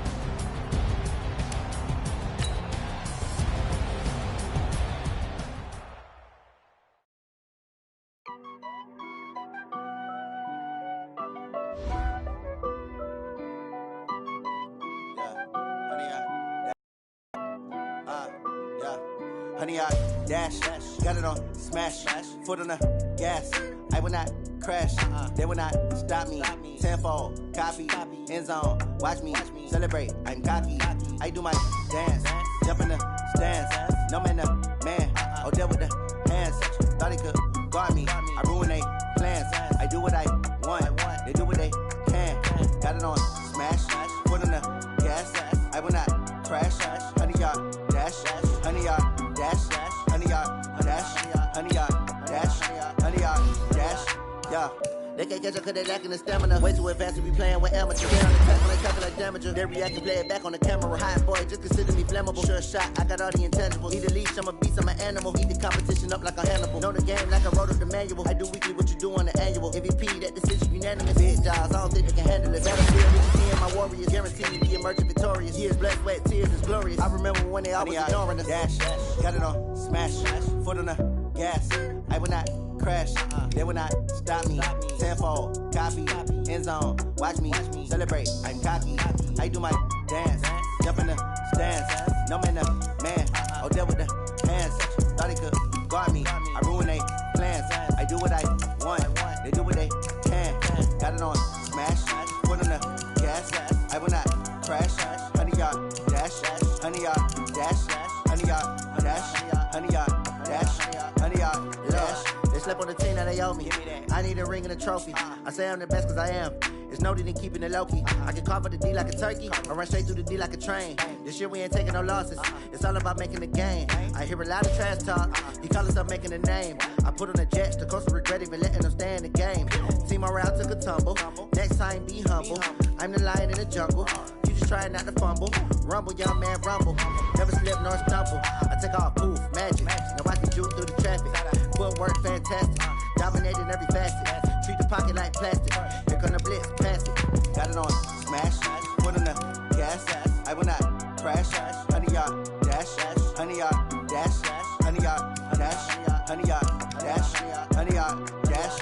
[SPEAKER 6] Honey, I dash, got it on smash, foot on the gas. I will not crash, they will not stop me. Tenfold, copy, end zone, watch me celebrate. I'm cocky, I do my dance, jump in the stands. No man, man, oh, deal with the hands. Thought he could guard me, I ruin they plans. I do what I want, they do what they can. Got it on smash, foot on the gas. I will not crash, honey, y'all dash, honey, y'all. Dash, honey, y'all, dash, honey, y'all, dash, honey, y'all, dash, yeah. They can't catch up cause they lacking the stamina. Way too advanced to be playing with amateurs. Get on the track when they talking like damager. They react and play it back on the camera. Hot boy, just consider me flammable. Sure shot, I got all the intangibles. Need a leash, I'm a beast, I'm an animal. Eat the competition up like a Hannibal. Know the game like I wrote up the manual. I do weekly what you do on the annual. MVP, that decision unanimous. Big jobs, I don't think they can handle it. Battlefield, me and my warriors. Guarantee me be emerging victorious. Years, blood, sweat, tears is glorious. I remember when they always ignoring us. Dash, got it on smash, foot on the gas. I will not crash, they will not stop me. Tenfold, copy, end zone, watch me celebrate. I'm cocky, I do my dance, jump in the stands. No man, man, oh, deal with the hands. Thought he could guard me, I ruin they plans. I do what I want, they do what they can. Got it on smash, foot on the gas. I will not crash, honey, y'all dash, honey, y'all dash, honey, y'all dash, honey, y'all dash, honey, y'all dash. They slept on the team that they owe me. I need a ring and a trophy. I say I'm the best cause I am. It's no need in keeping it low-key. I can carve up the D like a turkey or run straight through the D like a train. This year we ain't taking no losses. It's all about making the game. I hear a lot of trash talk. He call us up making a name. I put on the jets. The coach will regret even letting them stay in the game. Team around took a tumble. Next time be humble. I'm the lion in the jungle. You just trying not to fumble. Rumble, young man, rumble. Never slip nor stumble. I take off, poof, magic. Now I can juke through the traffic. Footwork fantastic. Dominating every facet. Treat the pocket like plastic. Here come the blitz, pass it. Got it on smash, foot on the gas. I will not crash. 100-yard dash, 100-yard dash, 100-yard dash, 100-yard dash, 100-yard dash.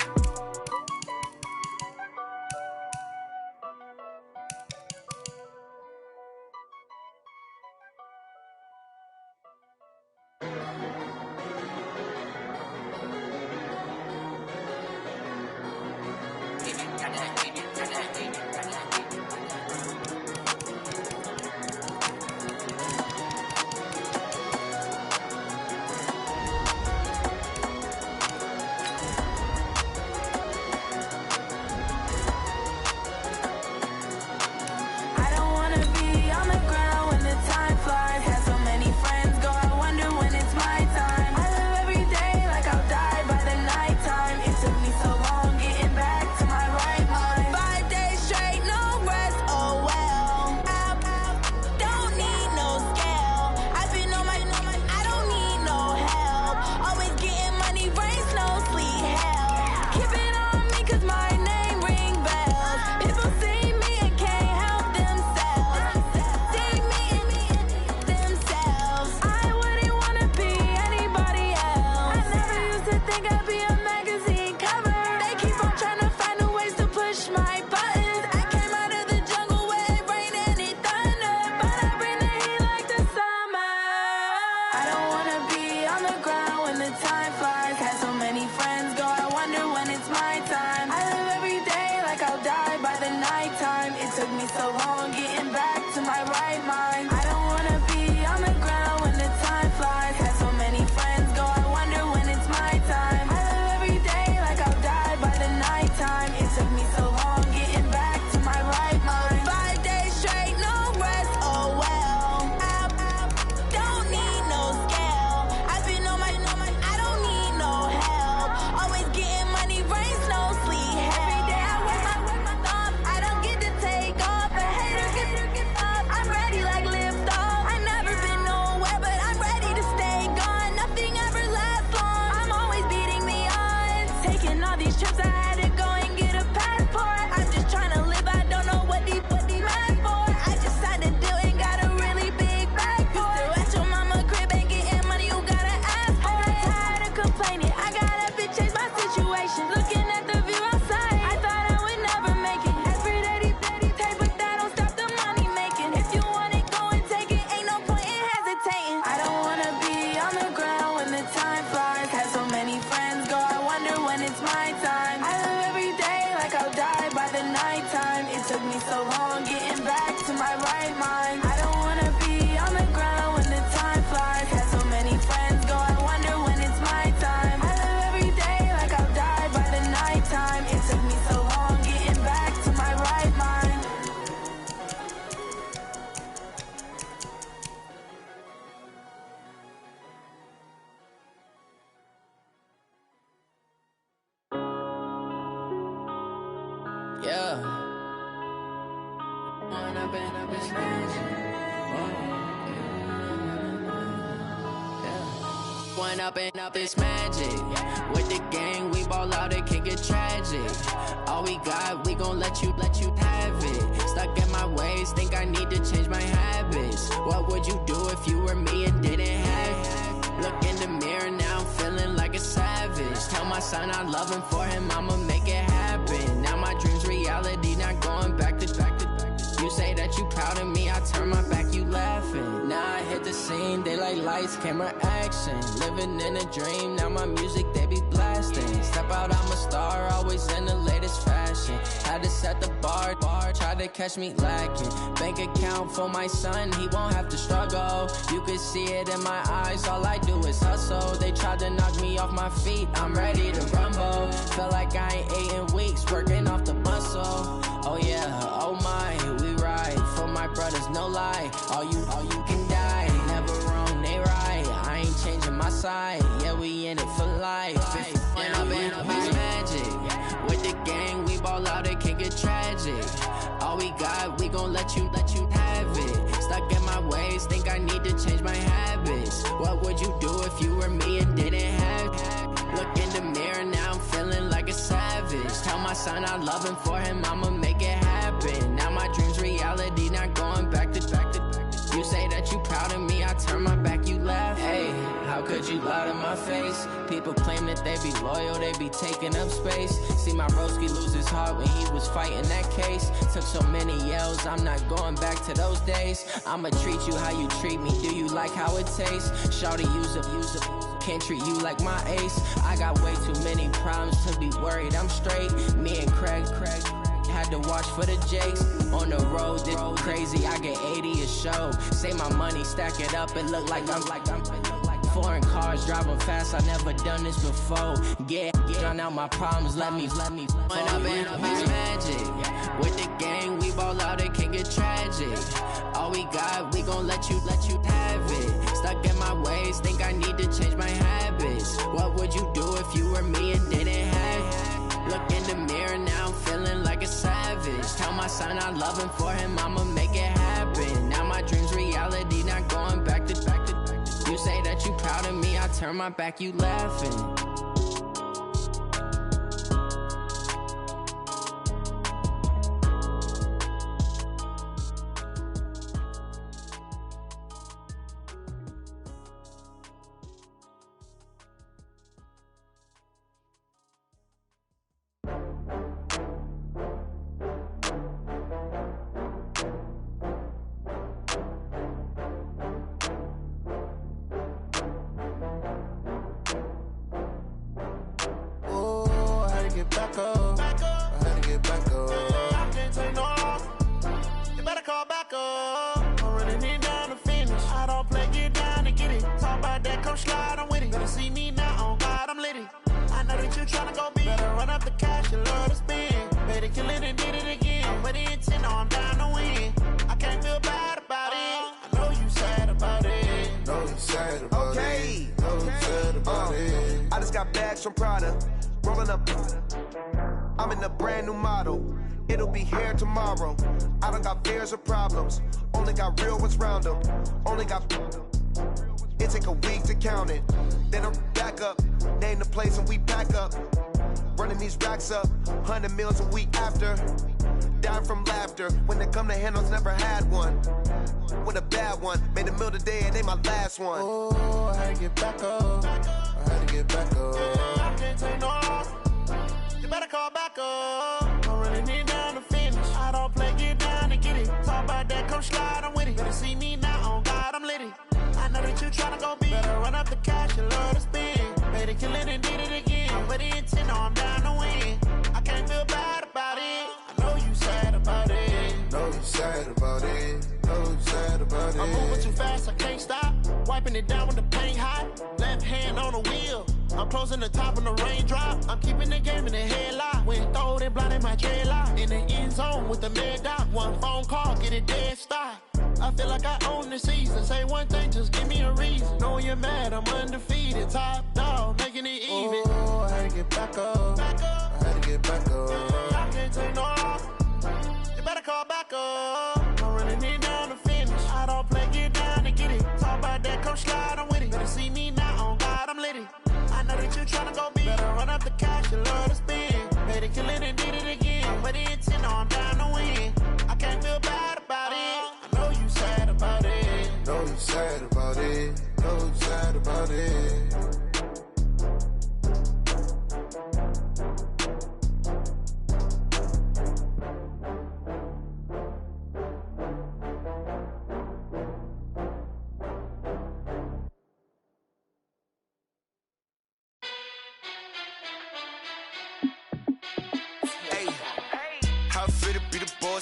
[SPEAKER 7] Up this magic with the gang, we ball out, it can get tragic. All we got, we gon' let you have it. Stuck in my ways, think I need to change my habits. What would you do if you were me and didn't have it? Look in the mirror now, I'm feeling like a savage. Tell my son I love him, for him I'ma make it happen. Now my dreams reality, not going back to. You say that you proud of me, I turn my back, you laughing. Now I hit the scene, they like lights, camera, action. Living in a dream, now my music, they be blasting. Step out, I'm a star, always in the latest fashion. Had to set the bar, try to catch me lacking. Bank account for my son, he won't have to struggle. You can see it in my eyes, all I do is hustle. They tried to knock me off my feet, I'm ready to rumble. Felt like I ain't ate in weeks, working off the muscle. Oh yeah, oh my, we ride for my brothers, no lie. All you can die, never wrong, they right. I ain't changing my side, yeah, we in it for life. When I've been up is magic, with the gang, we ball out, it can get tragic. All we got, we gon' let you have it. Stuck in my ways, think I need to change my habits. What would you do if you were me and didn't have it? Look in the mirror mirror, now I'm feeling like a savage. Tell my son I love him, for him I'ma make it happen. Now my dream's reality, not going back to. You say that you proud of me, I turn my back, you laugh. Hey, how could you lie to my face? People claim that they be loyal, they be taking up space. See my broski lose his heart when he was fighting that case. Took so many yells, I'm not going back to those days. I'ma treat you how you treat me, do you like how it tastes? Shawty, use up, can't treat you like my ace. I got way too many problems to be worried, I'm straight. Me and Craig had to watch for the Jakes. On the road, this crazy, I get 80 a show. Say my money, stack it up, it look like I'm foreign cars, driving fast, I never done this before. Drown out my problems, let me When I've been magic. With the gang, we ball out, it can get tragic. All we got, we gon' let you have it. Stuck in my ways, think I need to change my habits. What would you do if you were me and didn't have it? Look in the mirror, now I'm feeling like a savage. Tell my son I love him, for him I'ma make it happen. Now my dream's reality, not going back to. You say that you proud of me, I turn my back, you laughing.
[SPEAKER 8] From Prada, rolling up. I'm in a brand new model. It'll be here tomorrow. I don't got fears or problems. Only got real ones round them. Only got. It take a week to count it. Then I'm back up. Name the place and we pack up. Running these racks up. 100 meals a week after. Dying from laughter. When they come to handles, never had one. With a bad one. Made a meal today and ain't my last one.
[SPEAKER 9] Oh, I had to get back up. I had to get back up. I can't take no loss. You better call back up. I'm running it down to finish. I don't play, get down and get it. Talk about that, come slide, I'm with it. Better see me now, on God, I'm litty. I know that you tryna go big. Better run up the cash, you love to spend. Made it, kill it, and did it again. But the intent, no, I'm down to win. I can't feel bad about it. I know you sad about it.
[SPEAKER 10] Know you sad about it. Know you sad about it.
[SPEAKER 9] I'm moving too fast, I can't stop. Wiping it down with the paint hot. Left hand on the wheel. I'm closing the top on the raindrop. I'm keeping the game in the headlock. When throwed and blinded my dreadlock. In the end zone with the mad dot. One phone call, get it dead stop. I feel like I own the season. Say one thing, just give me a reason. Knowing you're mad, I'm undefeated. Top dog, making it even.
[SPEAKER 10] Oh, I had to get back up. I had to get back up.
[SPEAKER 9] I can't take no loss. You better call back up. I'm running it down to finish. I don't play, get down and get it. Talk about that, come slide, I'm with it. Better see me now, on God, I'm litty. I know that you tryna go big. Better run up the cash, you love to spend. Made it, kill it, and did it again. But the intent, no, I'm down to win. I can't feel bad about it. I know you sad about it.
[SPEAKER 10] Know you sad about it. Know you sad about it.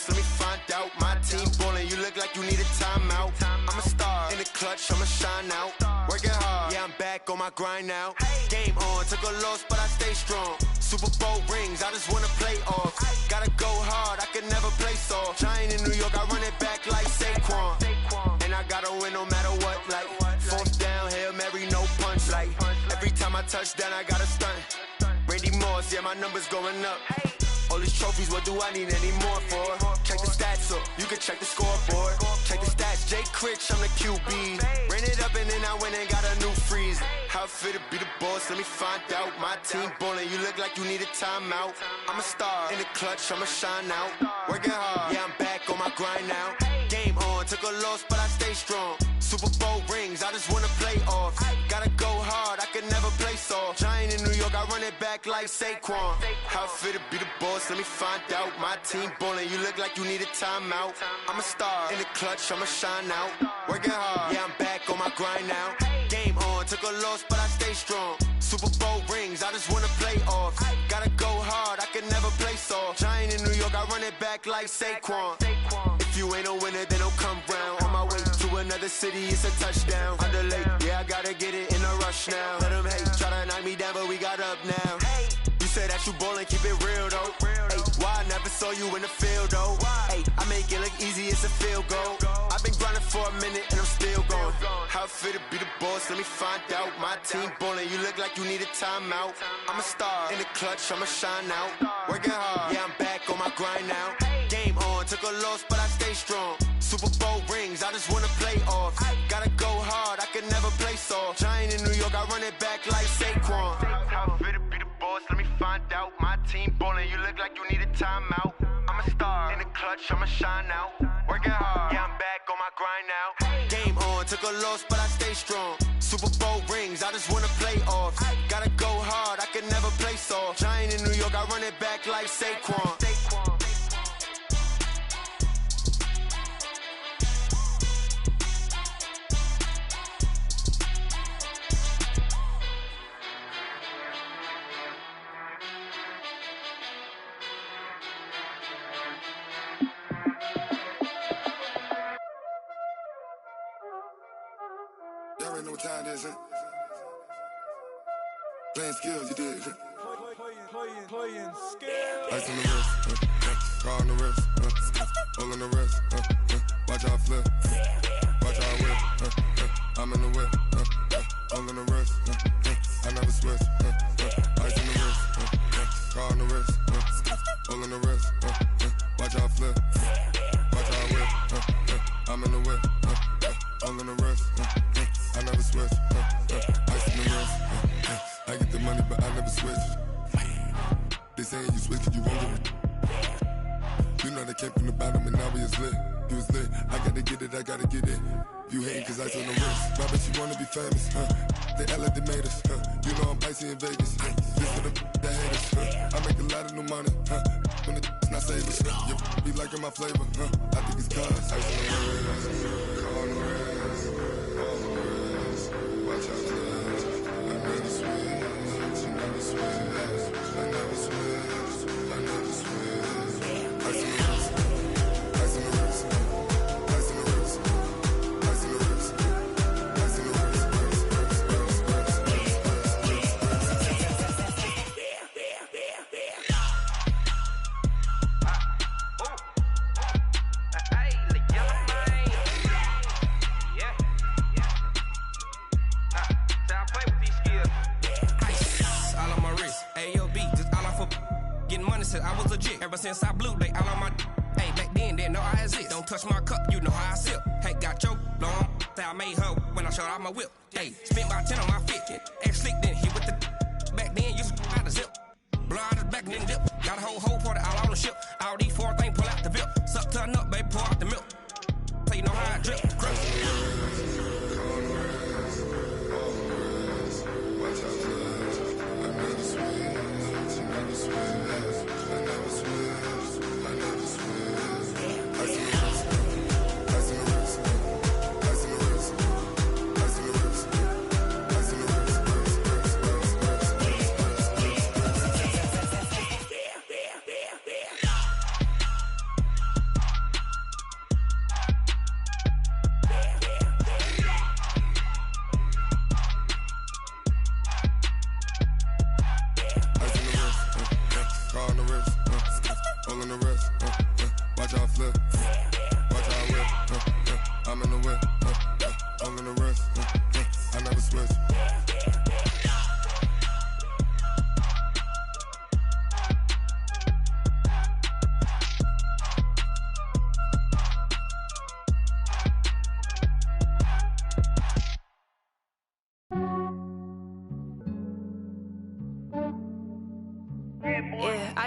[SPEAKER 8] Let me find out. My team ballin', you look like you need a timeout. I'm a star in the clutch, I'ma shine out. Working hard, yeah, I'm back on my grind now. Game on, took a loss, but I stay strong. Super Bowl rings, I just wanna play off. Gotta go hard, I can never play soft. Giant in New York, I run it back like Saquon. And I gotta win no matter what, like fourth down, Hail Mary, no punch. Like every time I touch down, I gotta stunt. Randy Moss, yeah, my numbers going up. All these trophies, what do I need any more for? Check the stats up, you can check the scoreboard. Check the stats, Jay Critch, I'm the QB. Ran it up and then I went and got a new freeze. How How it feel to be the boss? Let me find out. My team ballin', you look like you need a timeout. I'm a star in the clutch, I'ma shine out. Working hard, yeah, I'm back on my grind now. Game on, took a loss, but I stay strong. Super Bowl rings, I just wanna play off. Gotta go hard, I can never play soft. Giant in New York, I run it back like Saquon. How it feel to be the boss? Let me find out. My team ballin', you look like you need a timeout. I'm a star in the clutch, I'ma shine out. Working hard, yeah, I'm back on my grind now. Game on, took a loss, but I stay strong. Super Bowl rings, I just wanna play off. Gotta go hard, I can never play soft. Giant in New York, I run it back like Saquon. If you ain't a winner, then don't come round. On my way to another city, it's a touchdown. Underlay, yeah, I gotta get it in a rush now. Let them hate, try to knock me down, but we got up now. You say that you ballin', keep it real though. Ay, why I never saw you in the field though? Ay, I make it look easy, it's a field goal. I've been grinding for a minute and I'm still going. How it feel to be the boss? Let me find out. My team ballin', you look like you need a timeout. I'm a star in the clutch, I'ma shine out. Working hard, yeah, I'm back on my grind now. Game on, took a loss, but I stay strong. Super Bowl rings, I just wanna play off. Gotta go hard, I can never play soft. Giant in New York, I run it back like Saquon. How it feel to be the boss? Let me find out. My team ballin', you look like you need a timeout. I'm a star in the clutch, I'ma shine out. Working hard, yeah, I'm back on my grind now. Game on, took a loss, but I stay strong. Super Bowl rings, I just wanna play off. Gotta go hard, I can never play soft. Giant in New York, I run it back like Saquon.
[SPEAKER 10] Y'all already know what time it is, huh? Playing skills, you did. Playing skills. Ice on the wrist, car on the wrist, hole in the wrist, watch out flip, watch out whip, I'm in the whip, hole in the wrist, I never switch, ice on the wrist, car on the wrist, hole in the wrist, watch out flip, watch out whip, I'm in the whip, hole in the wrist, I never switch, ice in the wrist, I get the money but I never switch. They saying you switch it, you won't get it. You know they came from the bottom and now we is lit. You was lit, I gotta get it, I gotta get it. You hating cause ice on the wrist. Why bet you wanna be famous, They Ella they made us, You know I'm icy in Vegas, This for the haters, I make a lot of new money, When the not savers, You be liking my flavor, I think it's cause ice on the wrist, car on the wrist, all the wrist, watch out flash, I never switch, you never switch, I never switch, I never switch, ice on the wrist, ice on the wrist, ice on the wrist, ice on the wrist, ice on the wrist,
[SPEAKER 11] I was legit ever since I blew they all on my hey back then didn't know I exist. Don't touch my cup, you know how I sip. Hey, got your long I made her when I showed out my whip. Hey, spent about 10 on my fit. X slick then hit with the back then used to out the zip. Blow out his back then dip. Got a whole party all on the ship. All these four things pull out the VIP. Suck turn up, baby, pour out the milk. So you know how I drip. Crush.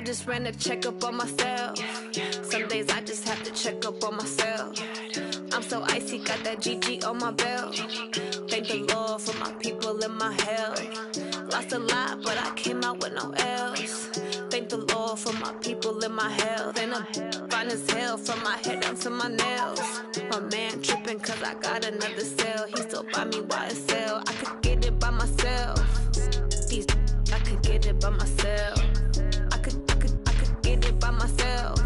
[SPEAKER 12] I just ran a checkup on myself. Some days I just have to check up on myself. I'm so icy, got that GG on my belt. Thank the Lord for my people and my health. Lost a lot, but I came out with no L's. Thank the Lord for my people and my health. And I'm fine as hell from my head down to my nails. My man tripping cause I got another cell. He still buy me YSL. I could get it by myself. These I could get it by myself. I could get it by myself.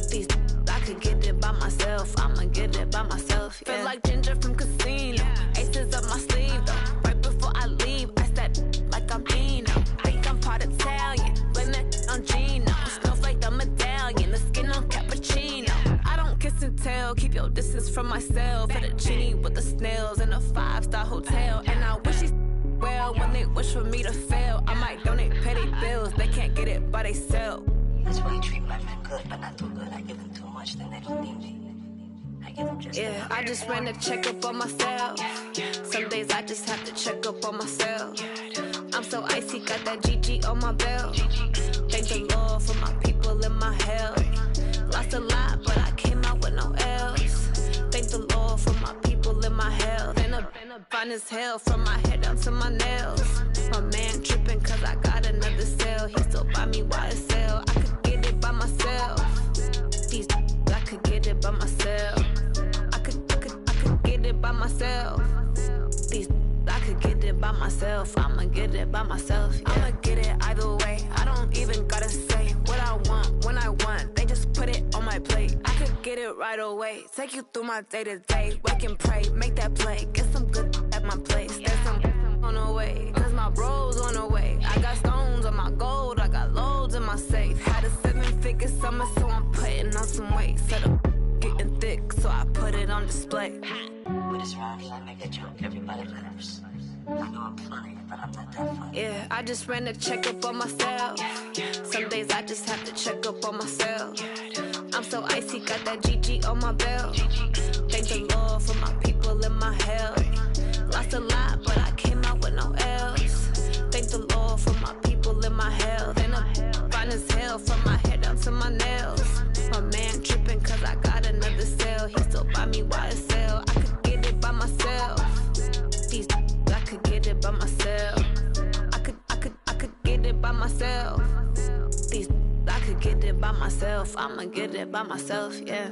[SPEAKER 12] These I could get it by myself. I'ma get it by myself. Yeah. Feel like Ginger from Casino. Aces up my sleeve though. Right before I leave, I step like I'm Dino. Think I'm part Italian, blame that on Gino. Smells like the medallion, the skin on cappuccino. I don't kiss and tell, keep your distance from myself. Fettuccine with the snails in a 5-star hotel. And I wish he's well when they wish for me to fail. I might donate petty bills, they can't get it by themselves.
[SPEAKER 13] That's why you treat my men good, but not too good. I give them too much, then they don't need me. I give them just
[SPEAKER 12] yeah, I just ran a checkup on myself. Some days I just have to check up on myself. I'm so icy, got that GG on my belt. Thank the Lord for my people and my health. Lost a lot, but I came out with no L's. Thank the Lord for my people and my health. And I'm fine as hell from my head down to my nails. My man tripping cause I got another cell. He still buy me YSL. I could get it by myself. These I could get it by myself. I could get it by myself. These I could get it by myself. I'ma get it by myself. Yeah. I'ma get it either way. I don't even gotta say what I want when I want. They just put it on my plate. I could get it right away. Take you through my day to day. Wake and pray, make that play. Get some good at my place. There's some on the way. Cause my bro's on the way. I got stones on my gold. I got loads in my safe. Had a 7-figure summer, so I'm putting on some weight. Set up getting thick, so I put it on display.
[SPEAKER 13] With this round here, I make a joke. Everybody laughs. I know I'm funny, but I'm not that funny.
[SPEAKER 12] Yeah, I just ran a checkup on myself. Some days I just have to check up on myself. I'm so icy, got that GG on my belt. Thank the Lord for my people and my health. Lost a lot, but I came out with no L's. Thank the Lord for my people and my health. And I'm fine as hell from my head down to my nails. My man tripping cause I got another cell. He still buy me YSL. I could get it by myself. These I could get it by myself. I could get it by myself. These I could get it by myself. I'ma get it by myself, yeah.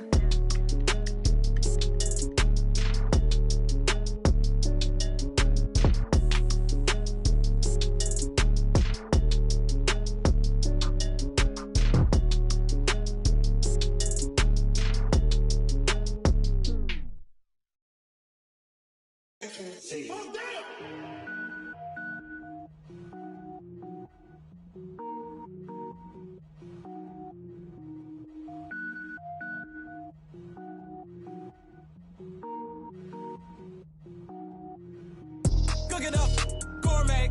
[SPEAKER 11] Cook it up, gourmet.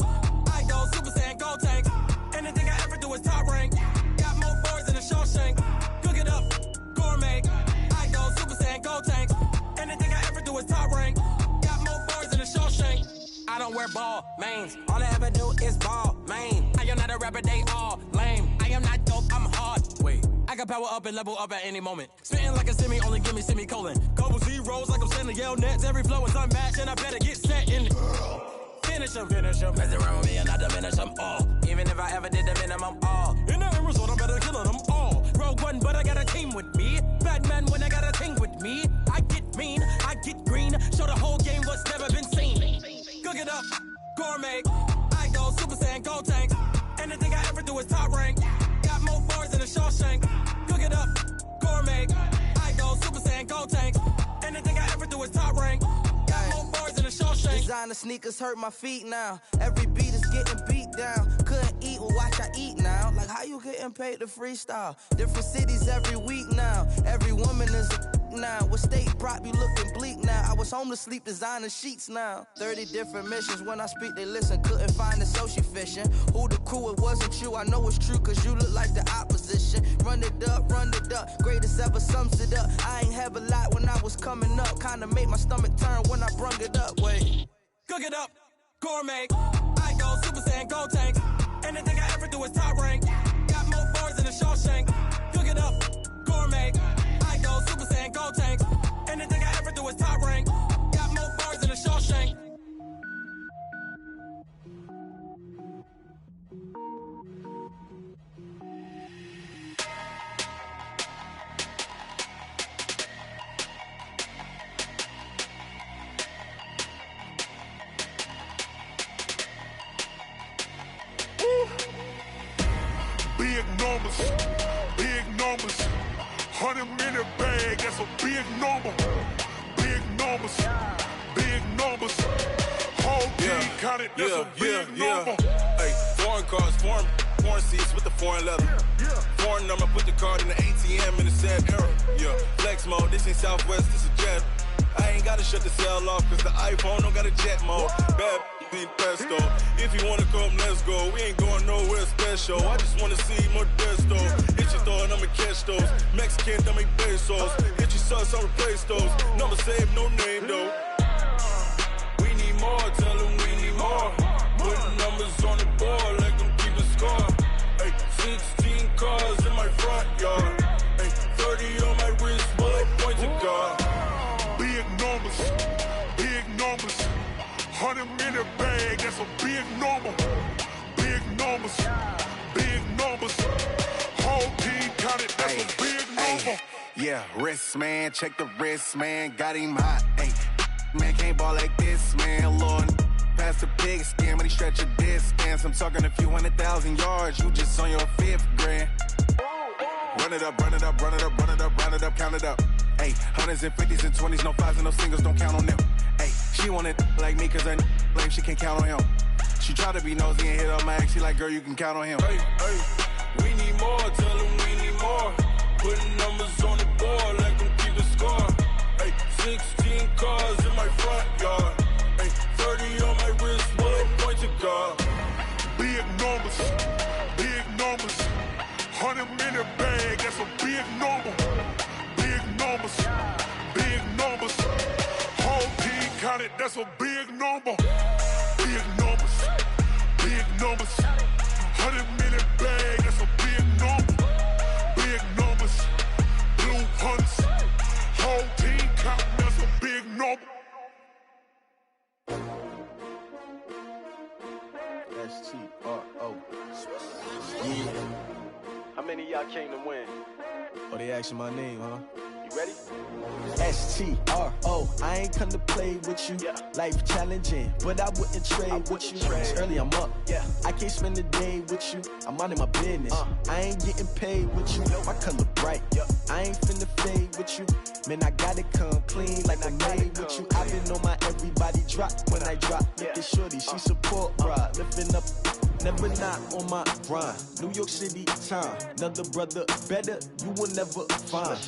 [SPEAKER 11] I go Super Saiyan, gold tank. Anything I ever do is top rank. Got more boards than a Shawshank. Cook it up, gourmet. I go Super Saiyan, gold tank. Anything I ever do is top rank. Got more boards than a Shawshank. I don't wear ball mains. All I ever do is ball main. I am not a rapper, they all lame. I am not dope, I'm hard. Wait, I can power up and level up at any moment. Spitting like a semi, only give me semicolon. Couple zeros like I'm sending yell nets. Every flow is unmatched and I better get set in. Finish them. Mess around with me and I diminish them all. Even if I ever did the minimum all. In the end result, I'm better killing them all. Rogue One, but I got a team with me. Batman when I got a thing with me. I get mean, I get green. Show the whole game what's never been seen. Cook it up, gourmet. I go Super Saiyan, gold tank. Anything I ever do is top rank. Got more boards than a Shawshank. Cook it up, gourmet. I go Super Saiyan, gold tank. Anything I ever do is top rank. Got more boards than a Shawshank.
[SPEAKER 6] Designer sneakers hurt my feet now. Every beat is getting beat down. Couldn't eat, well watch I eat now. Like how you getting paid to freestyle? Different cities every week now. Every woman is a now. What state prop you looking bleak now? I was home to sleep designer sheets now. 30 different missions. When I speak they listen. Couldn't find it so she fishing. Who the crew, it wasn't you. I know it's true cause you look like the opposition. Run it up. Greatest ever sums it up. I ain't have a lot when I was coming up. Kinda made my stomach turn when I brung it up. Wait.
[SPEAKER 11] Cook it up, gourmet. I go Super Saiyan, gold tank. Anything I ever do is top rank. Got more boards
[SPEAKER 14] that's a big number. Big numbers, big numbers. Whole team counted, that's a big number.
[SPEAKER 10] Hey, foreign cars, foreign seats with the foreign leather. Foreign number, put the card in the ATM in the sad era. Yeah, flex mode, this ain't Southwest, this is jet. I ain't gotta shut the cell off, cause the iPhone don't got a jet mode. Bad need pesto. If you wanna come, let's go. We ain't going nowhere special. I just wanna see more desto. Hit your throw and I'ma catch those. Mexican, don't make pesos. Hit your sauce, I'll replace those. Number save, no name though. We need more, tell them we need more. Putting numbers on the board, let them keep a score. Hey, 16 cars in my front yard. Hey, 30 on my wrist, bullet points to God.
[SPEAKER 14] Big numbers, big numbers. 100 minute bag, that's a big number. Big numbers, big numbers. Whole team counted, that's a big number.
[SPEAKER 8] Yeah, wrist man, check the wrist man, got him hot. Ay, man can't ball like this, man. Lord, past the pig skin when he stretch a distance. I'm talking a few 100,000 yards, you just on your 5th grand. Run it up, run it up, run it up, run it up, run it up, count it up. Ay, 100s and 50s and 20s, no 5s and no singles, don't count on them. Ay, she want it like me cause her blame, she can't count on him. She try to be nosy and hit up my ex, she like, girl, you can count on him.
[SPEAKER 10] Hey, we need more, tell them we need more. Putting numbers on the board, let them keep the score. Hey, 16 cars in my front yard. Hey, 30 on my wrist, bullet point to God.
[SPEAKER 14] Big numbers, big numbers. 100 minute bag, that's a big number. Big numbers, big numbers. Whole team counted, that's a big number. Big numbers, big numbers. 100 minute bag, that's a big number. Big numbers, blue hunts. Whole team counting, that's a big number.
[SPEAKER 15] S-T-R-O. Yeah. How many of y'all came to win? Oh, they asking my name, huh? You ready? S-T-R-O. I ain't come to play with you. Life challenging, but I wouldn't trade with you. It's early, I'm up. I can't spend the day with you. I'm minding my business. I ain't getting paid with you. My color bright. I ain't finna fade with you. Man, I gotta come clean like I made with you. I've been on my everybody drop when I drop. Look at shorty, she support ride. Lifting up, never not on my grind. New York City time. Another brother better, you will never find.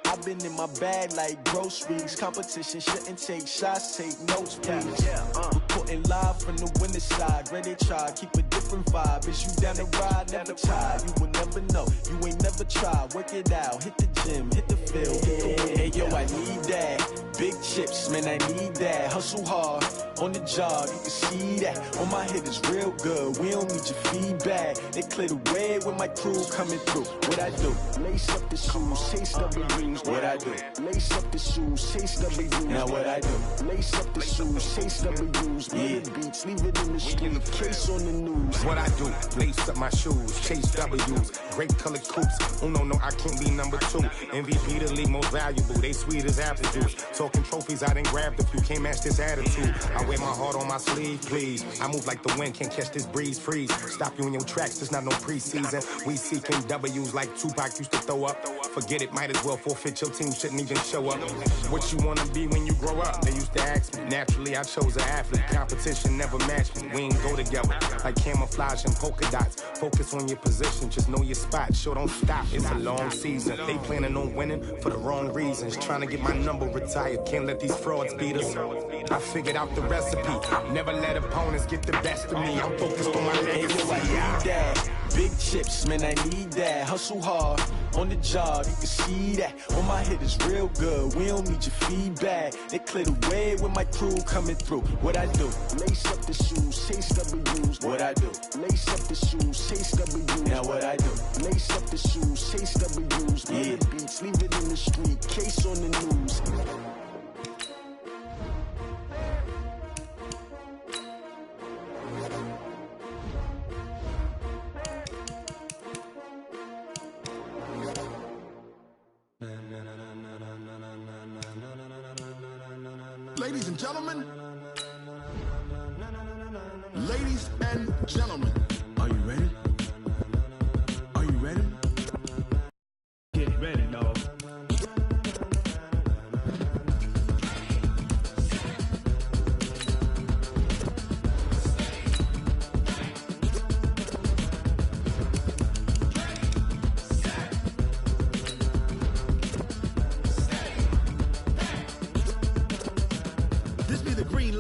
[SPEAKER 15] I've been in my bag like groceries. Competition shouldn't take shots, take notes, please. Reporting live from the winning side. Ready to try, keep a different vibe. Is you down the ride, never tired. You will never know, you ain't never tried. Work it out, hit the gym, hit the field, hit the win. Hey yo, I need that. Big chips, man, I need that. Hustle hard, on the job, you can see that. On my hit is real good, we don't need your feedback. They clear the way with my crew coming through. What I do? Lace up the shoes, chase W's. What I do? Lace up the shoes, chase W's. Now what I do? Lace up the shoes, chase W's. Murder beats, leave it in the street, case on the news.
[SPEAKER 16] What I do? Lace up my shoes, chase W's. Great colored coops. Oh no, I can't be number 2. MVP the league most valuable. They sweet as apple juice. Talking trophies, I done grabbed a few. Can't match this attitude. I wear my heart on my sleeve, please. I move like the wind, can't catch this breeze, freeze. Stop you in your tracks, there's not no preseason. We seeking W's like Tupac used to throw up. Forget it, might as well forfeit, your team shouldn't even show up. What you wanna be when you grow up? They used to ask me. Naturally, I chose an athlete. Competition never matched me. We ain't go together. Like camouflage and polka dots. Focus on your position, just know your spot. Sure, don't stop, it's a long season. They planning on winning for the wrong reasons. Trying to get my number retired, can't let these frauds beat us. I figured out the recipe. Never let opponents get the best of me. I'm focused on my legacy.
[SPEAKER 15] I need that. Big chips, man, I need that. Hustle hard, on the job, you can see that. On my hit is real good, we don't need your feedback. They clear the way with my crew coming through. What I do? Lace up the shoes, chase W's. What I do? Lace up the shoes, chase W's. Now what I do? Lace up the shoes, chase W's. Murder beats, leave it in the street, case on the news.
[SPEAKER 14] Ladies and gentlemen, ladies and gentlemen, are you ready? Are you ready? Get ready, dog.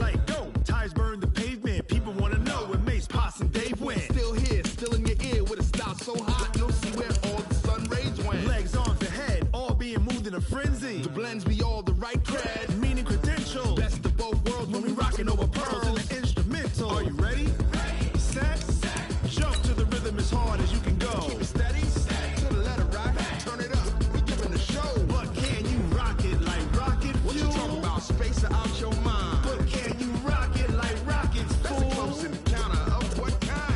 [SPEAKER 17] like go. Tires burn the pavement. People wanna know when Mace, Potts, and Dave went.
[SPEAKER 18] Still here, still in your ear with a style so hot, you'll see where all the sun rays went.
[SPEAKER 17] Legs on the head, all being moved in a frenzy.
[SPEAKER 18] The blends be all the right cred,
[SPEAKER 17] meaning credentials.
[SPEAKER 18] Best of both worlds
[SPEAKER 17] when we rockin' over pearls in the instrumental.
[SPEAKER 18] Are you ready?
[SPEAKER 17] Set, jump to the rhythm as hard as you can go.
[SPEAKER 18] Keep it steady, to the letter right, turn it up, we giving the show.
[SPEAKER 17] But can you rock it like rocket fuel?
[SPEAKER 18] What you talking about, space out your mind?
[SPEAKER 17] But can you rock it like rockets, fool?
[SPEAKER 18] That's a close encounter of what kind?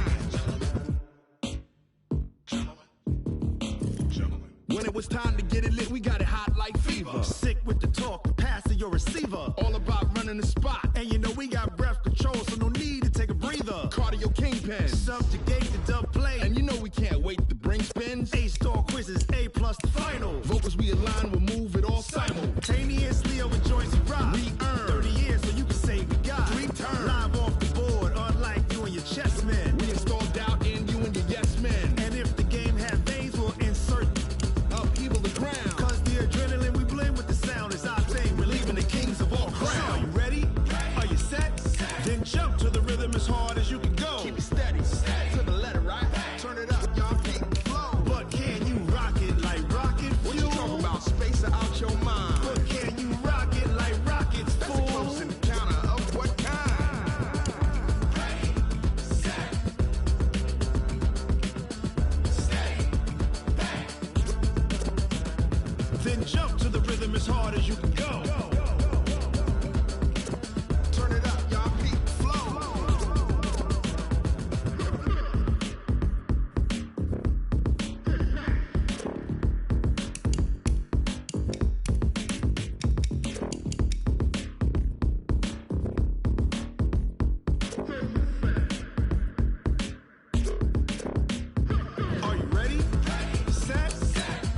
[SPEAKER 18] When it was time to get it lit, we got it hot like fever.
[SPEAKER 17] Sick with the talk, passing your receiver.
[SPEAKER 18] All about running the spot.
[SPEAKER 17] And you know we got breath control, so no need to take a breather.
[SPEAKER 18] Cardio kingpin.
[SPEAKER 17] Subjugate the dub play.
[SPEAKER 18] And you know we can't wait to bring spins.
[SPEAKER 17] A-star quizzes, A+ the final.
[SPEAKER 18] Vocals we align, we'll move it all
[SPEAKER 17] simultaneously over joints we rock.
[SPEAKER 18] We earn
[SPEAKER 17] 30 years so you can say we got
[SPEAKER 18] 3 turns.
[SPEAKER 17] Live off the board, unlike you and your chess men.
[SPEAKER 18] We install doubt in you and your yes men.
[SPEAKER 17] And if the game had veins, we'll insert
[SPEAKER 18] upheaval the ground.
[SPEAKER 17] Cause the adrenaline we blend with the sound is our thing. Relieving the kings of all crowns. Are you ready? Are you set? Then jump to the rhythm as hard as you can go.
[SPEAKER 18] Keep it steady, to the letter right. Turn it up, y'all keep the flow.
[SPEAKER 17] But can you rock it like rocket fuel?
[SPEAKER 18] What you talking about, space out your mind?
[SPEAKER 17] But can you rock it like rockets, fool?
[SPEAKER 18] That's a close encounter of what kind?
[SPEAKER 17] Then jump to the rhythm as hard as you can go.
[SPEAKER 18] Turn it up, y'all keep the flow.
[SPEAKER 17] Are you ready? Set,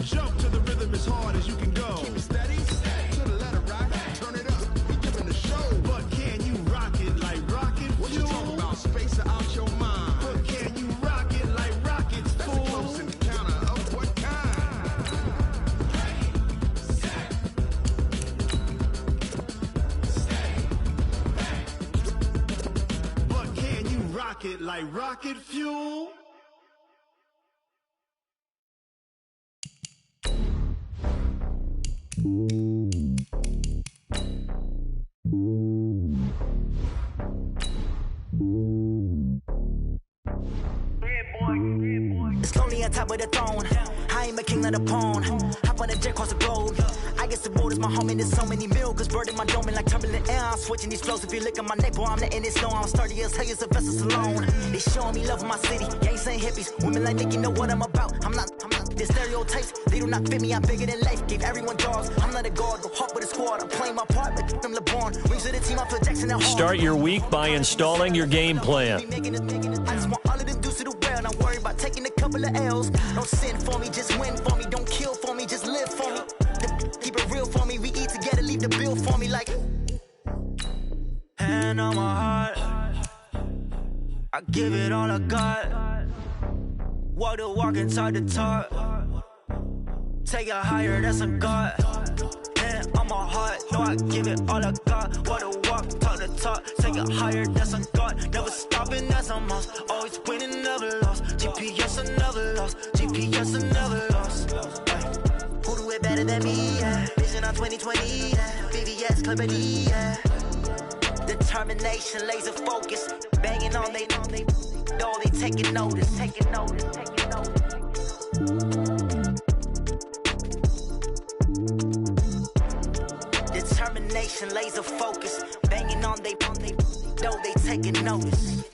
[SPEAKER 17] jump to the rhythm as hard as you can go.
[SPEAKER 18] Keep it steady, to the letter right. Turn it up, we giving the show.
[SPEAKER 17] But can you rock it like rocket fuel?
[SPEAKER 18] What you talking about, space out your mind?
[SPEAKER 17] But can you rock it like rockets,
[SPEAKER 18] That's
[SPEAKER 17] fool?
[SPEAKER 18] a close encounter of what kind?
[SPEAKER 17] But can you rock it like rocket fuel?
[SPEAKER 19] It's lonely on top of the throne. I ain't a king of the pawn. Hop on a jet across the globe. I guess the road is my home and there's so many milk. Bird in my dome and like turbulent air. I'm switching these flows. If you look at my neck, boy, I'm letting it snow. I'm sturdy as hell as a vessel alone. They showing me love in my city. Gangsta hippies. Women like Nick, you know what I'm about. I'm not the stereotypes. They do not fit me. I'm bigger than life. Gave everyone dogs. I'm not a guard. Go hawk with a squad. I'm playing my part, but I'm LeBron. Wings of the team. I feel Jackson at home.
[SPEAKER 1] Start your week by installing your game plan.
[SPEAKER 19] I just want all of them dudes to do well. Don't worry about taking a couple of L's. Don't sin for me, just win for me. Don't kill for me, just live for me. Keep it real for me. We eat together, leave the bill for me like. Hand on my heart, I give it all I got. Walk the walk and talk the talk. Take it higher, that's a God. Hand on my heart, no, I give it all I got. Walk the walk, talk the talk. Take it higher, that's a God. Never stopping, that's a must. Always winning, never lost. GPS, I never lost. GPS, I never lost. Who do it better than me? Yeah. Vision on 2020. Yeah. VVS, Clarity. Yeah. Determination, laser focus. Banging on they know they taking notice. Taking notice. Taking notice. Determination, laser focus. Banging on they know they taking notice.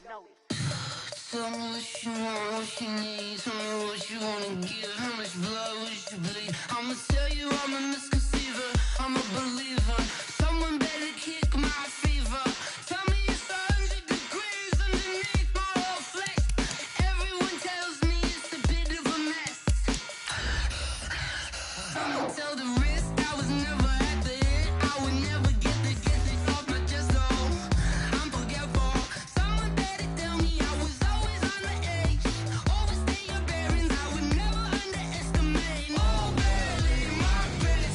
[SPEAKER 20] Tell me what you want, what you need. Tell me what you wanna give. How much blood would you bleed? I'ma tell you I'm a misconceiver. I'm a believer. Someone better kick my fever. Tell me it's 100 degrees underneath my whole flesh. Everyone tells me it's a bit of a mess. I'ma tell the risk I was never at the end. I would never get the off my chest. Oh, I'm forgetful. Someone better tell me I was always on the edge. Overstay your bearings. I would never underestimate. Oh, barely my credit.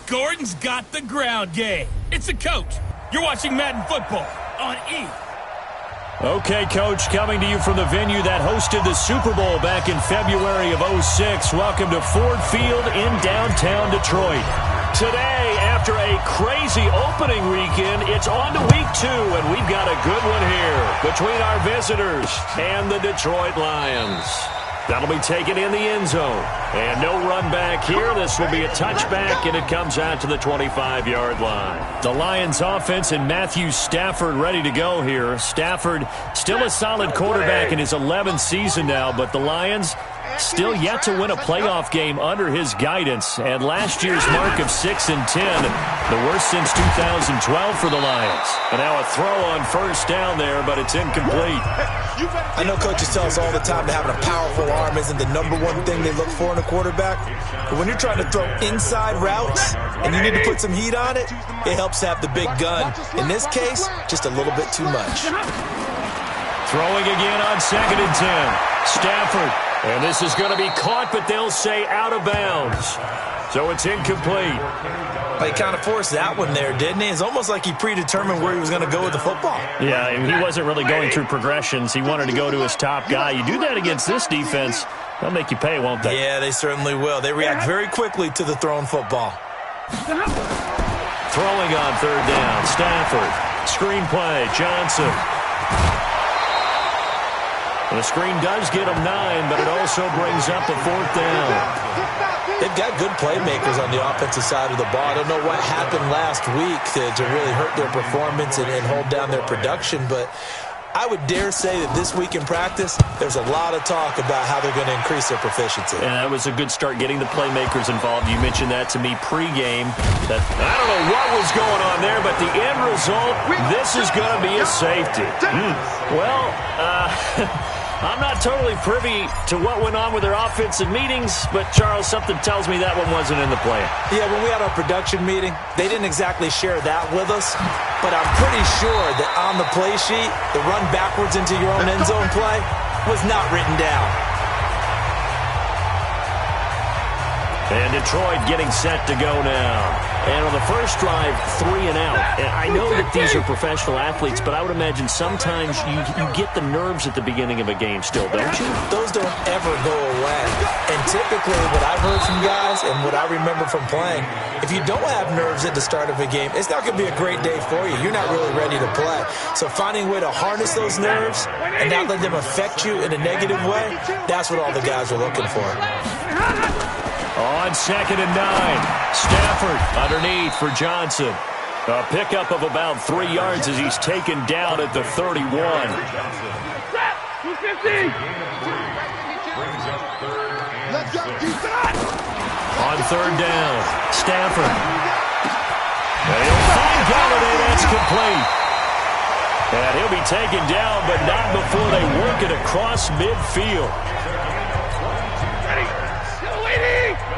[SPEAKER 21] Gordon's got the ground game. It's a coach. You're watching Madden football on E.
[SPEAKER 1] Okay, Coach, coming to you from the venue that hosted the Super Bowl back in February of '06. Welcome to Ford Field in downtown Detroit. Today, after a crazy opening weekend, it's on to week 2, and we've got a good one here between our visitors and the Detroit Lions. That'll be taken in the end zone. And no run back here. This will be a touchback, and it comes out to the 25-yard line. The Lions offense and Matthew Stafford ready to go here. Stafford still a solid quarterback in his 11th season now, but the Lions still yet to win a playoff game under his guidance. And last year's mark of 6-10, the worst since 2012 for the Lions. And now a throw on first down there, but it's incomplete.
[SPEAKER 3] I know coaches tell us all the time that having a powerful arm isn't the number one thing they look for in a quarterback. But when you're trying to throw inside routes and you need to put some heat on it, it helps to have the big gun. In this case, just a little bit too much.
[SPEAKER 1] Throwing again on 2nd and 10. Stafford. And this is going to be caught, but they'll say out of bounds. So it's incomplete.
[SPEAKER 3] He kind of forced that one there, didn't he? It's almost like he predetermined where he was going to go with the football.
[SPEAKER 4] Yeah, and he wasn't really going through progressions. He wanted to go to his top guy. You do that against this defense, they'll make you pay, won't they?
[SPEAKER 3] Yeah, they certainly will. They react very quickly to the thrown football.
[SPEAKER 1] Throwing on 3rd down. Stafford. Screenplay. Johnson. And the screen does get him 9, but it also brings up a 4th down.
[SPEAKER 3] They've got good playmakers on the offensive side of the ball. I don't know what happened last week to really hurt their performance and hold down their production, but I would dare say that this week in practice, there's a lot of talk about how they're going to increase their proficiency.
[SPEAKER 4] And that was a good start getting the playmakers involved. You mentioned that to me pregame. That
[SPEAKER 1] I don't know what was going on there, but the end result, this is going to be a safety. Well, I'm not totally privy to what went on with their offensive meetings, but, Charles, something tells me that one wasn't in the plan.
[SPEAKER 3] Yeah, when we had our production meeting, they didn't exactly share that with us, but I'm pretty sure that on the play sheet, the run backwards into your own end zone play was not written down.
[SPEAKER 1] And Detroit getting set to go now.
[SPEAKER 4] And on the first drive, 3 and out. And I know that these are professional athletes, but I would imagine sometimes you get the nerves at the beginning of a game still, don't you?
[SPEAKER 3] Those don't ever go away. And typically what I've heard from guys and what I remember from playing, if you don't have nerves at the start of a game, it's not going to be a great day for you. You're not really ready to play. So finding a way to harness those nerves and not let them affect you in a negative way, that's what all the guys are looking for.
[SPEAKER 1] On 2nd and 9, Stafford underneath for Johnson. A pickup of about 3 yards as he's taken down at the 31.
[SPEAKER 21] 250.
[SPEAKER 1] On 3rd down, Stafford. And he'll find Galladay. That's complete. And he'll be taken down, but not before they work it across midfield.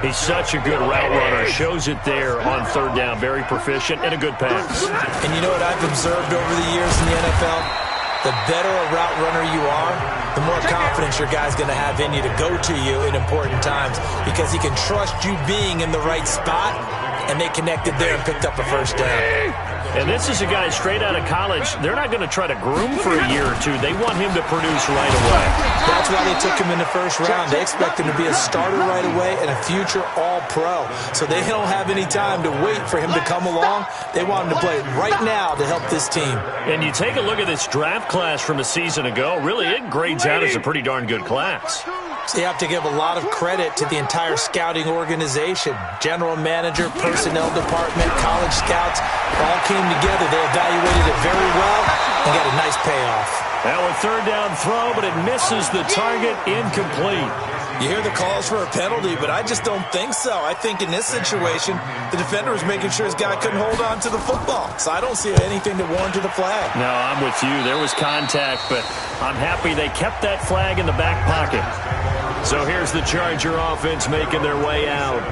[SPEAKER 1] He's such a good route runner. Shows it there on 3rd down. Very proficient and a good pass.
[SPEAKER 3] And you know what I've observed over the years in the NFL? The better a route runner you are, the more confidence your guy's going to have in you to go to you in important times because he can trust you being in the right spot, and they connected there and picked up a first down.
[SPEAKER 4] And this is a guy straight out of college. They're not going to try to groom for a year or two. They want him to produce right away.
[SPEAKER 3] That's why they took him in the first round. They expect him to be a starter right away and a future all-pro. So they don't have any time to wait for him to come along. They want him to play right now to help this team.
[SPEAKER 4] And you take a look at this draft class from a season ago. Really, it grades out as a pretty darn good class.
[SPEAKER 3] So you have to give a lot of credit to the entire scouting organization. General manager, personnel department, college scouts, all came together. They evaluated it very well and got a nice payoff.
[SPEAKER 1] Now a 3rd down throw, but it misses the target. Incomplete.
[SPEAKER 3] You hear the calls for a penalty, but I just don't think so. I think in this situation, the defender was making sure his guy couldn't hold on to the football. So I don't see anything that warranted the flag.
[SPEAKER 4] No, I'm with you. There was contact, but I'm happy they kept that flag in the back pocket.
[SPEAKER 1] So here's the Charger offense making their way out.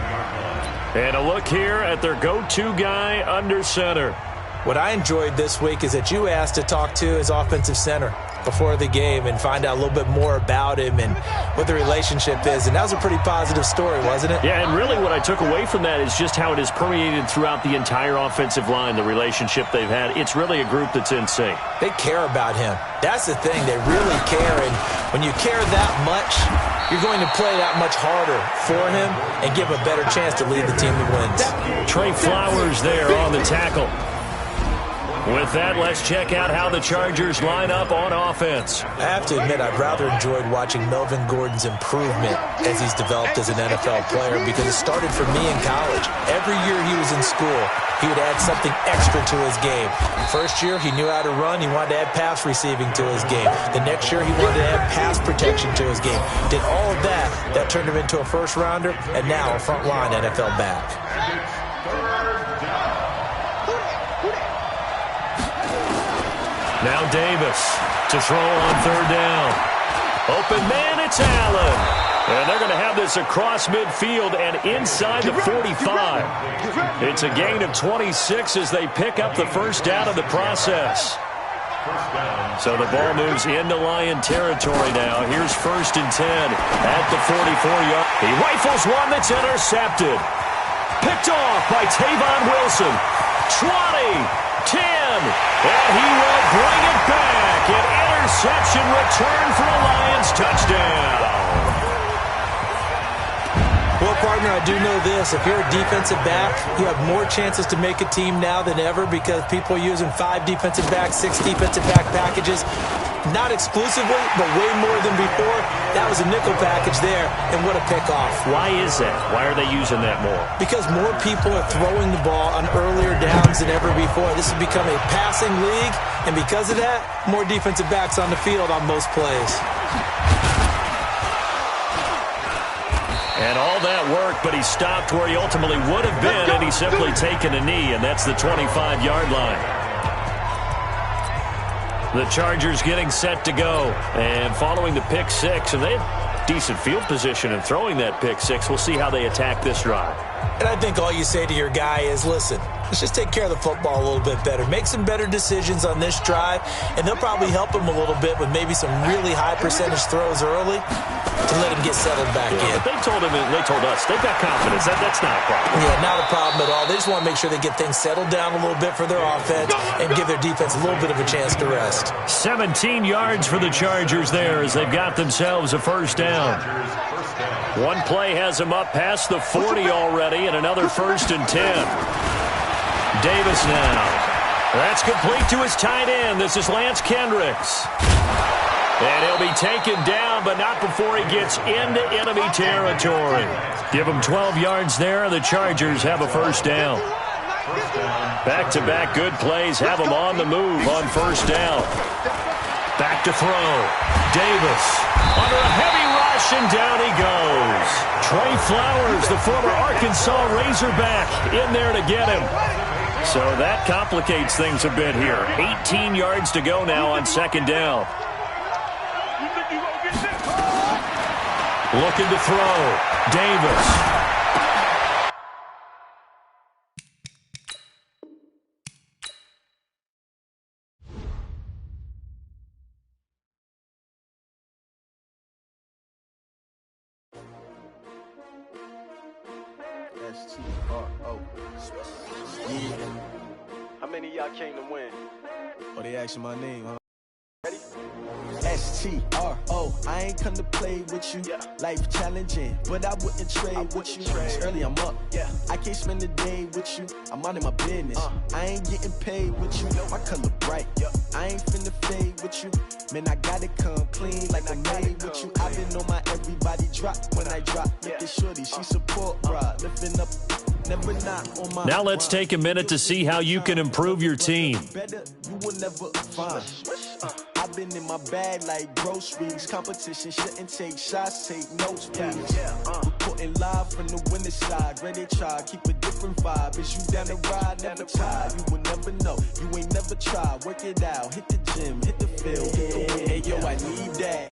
[SPEAKER 1] And a look here at their go-to guy under center.
[SPEAKER 3] What I enjoyed this week is that you asked to talk to his offensive center. before the game and find out a little bit more about him and what the relationship is. And that was a pretty positive story, wasn't it?
[SPEAKER 4] Yeah, and really what I took away from that is just how it has permeated throughout the entire offensive line, the relationship they've had. It's really a group that's in sync.
[SPEAKER 3] They care about him. That's the thing. They really care. And when you care that much, you're going to play that much harder for him and give him a better chance to lead the team to wins.
[SPEAKER 4] Trey Flowers there on the tackle. With that, let's check out how the Chargers line up on offense.
[SPEAKER 3] I have to admit, I've rather enjoyed watching Melvin Gordon's improvement as he's developed as an NFL player because it started for me in college. Every year he was in school, he would add something extra to his game. First year, he knew how to run. He wanted to add pass receiving to his game. The next year, he wanted to add pass protection to his game. Did all of that. That turned him into a first-rounder and now a front-line NFL back.
[SPEAKER 4] Now Davis to throw on third down. Open man, it's Allen. And they're going to have this across midfield and inside the 45. It's a gain of 26 as they pick up the first down of the process. So the ball moves into Lion territory now. Here's 1st and 10 at the 44-yard. He rifles one that's intercepted. Picked off by Tavon Wilson. 20. 10, and he will bring it back. An interception return for a Lions touchdown.
[SPEAKER 3] Well, partner, I do know this. If you're a defensive back, you have more chances to make a team now than ever because people are using 5 defensive backs, 6 defensive back packages. Not exclusively, but way more than before. That was a nickel package there, and what a pickoff.
[SPEAKER 4] Why is that? Why are they using that more?
[SPEAKER 3] Because more people are throwing the ball on earlier downs than ever before. This has become a passing league, and because of that, more defensive backs on the field on most plays.
[SPEAKER 4] And all that work, but he stopped where he ultimately would have been, and he's simply taken a knee, and that's the 25-yard line. The Chargers getting set to go, and following the pick six, and they have decent field position in throwing that pick six. We'll see how they attack this drive.
[SPEAKER 3] And I think all you say to your guy is, listen, let's just take care of the football a little bit better. Make some better decisions on this drive, and they'll probably help him a little bit with maybe some really high percentage throws early to let him get settled back in.
[SPEAKER 4] But they told him, and they told us, they've got confidence. That's not a problem.
[SPEAKER 3] Yeah, not a problem at all. They just want to make sure they get things settled down a little bit for their offense and give their defense a little bit of a chance to rest.
[SPEAKER 4] 17 yards for the Chargers there as they've got themselves a first down. One play has them up past the 40 already, and another 1st and 10. Davis now. That's complete to his tight end. This is Lance Kendricks. And he'll be taken down, but not before he gets into enemy territory. Give him 12 yards there, and the Chargers have a first down. Back-to-back good plays have them on the move on first down. Back to throw. Davis under a heavy rush, and down he goes. Trey Flowers, the former Arkansas Razorback, in there to get him. So that complicates things a bit here. 18 yards to go now on 2nd down. Looking to throw. Davis.
[SPEAKER 15] S-T-R-O. Yeah. How many of y'all came to win? Oh, they asking my name, huh? Ready? S-T-R-O. I ain't come to play with you. Life challenging, but I wouldn't trade with you. It's early, I'm up. I can't spend the day with you. I'm out of my business. I ain't getting paid with you. My color bright. I ain't finna fade with you. Man, I gotta come clean like I'm made with you. I've been on my everybody drop when I drop. Look at shorty, she support rod. Lifting up.
[SPEAKER 4] Now let's take a minute to see how you can improve your team.
[SPEAKER 15] You will never find. I've been in my bag like groceries. Competition shouldn't take shots, take notes, please. Reporting live from the winning side. Ready to try, keep a different vibe. Is you down the ride, never tired. You will never know, you ain't never tried. Work it out, hit the gym, hit the field, hit the win. Hey yo, I need that.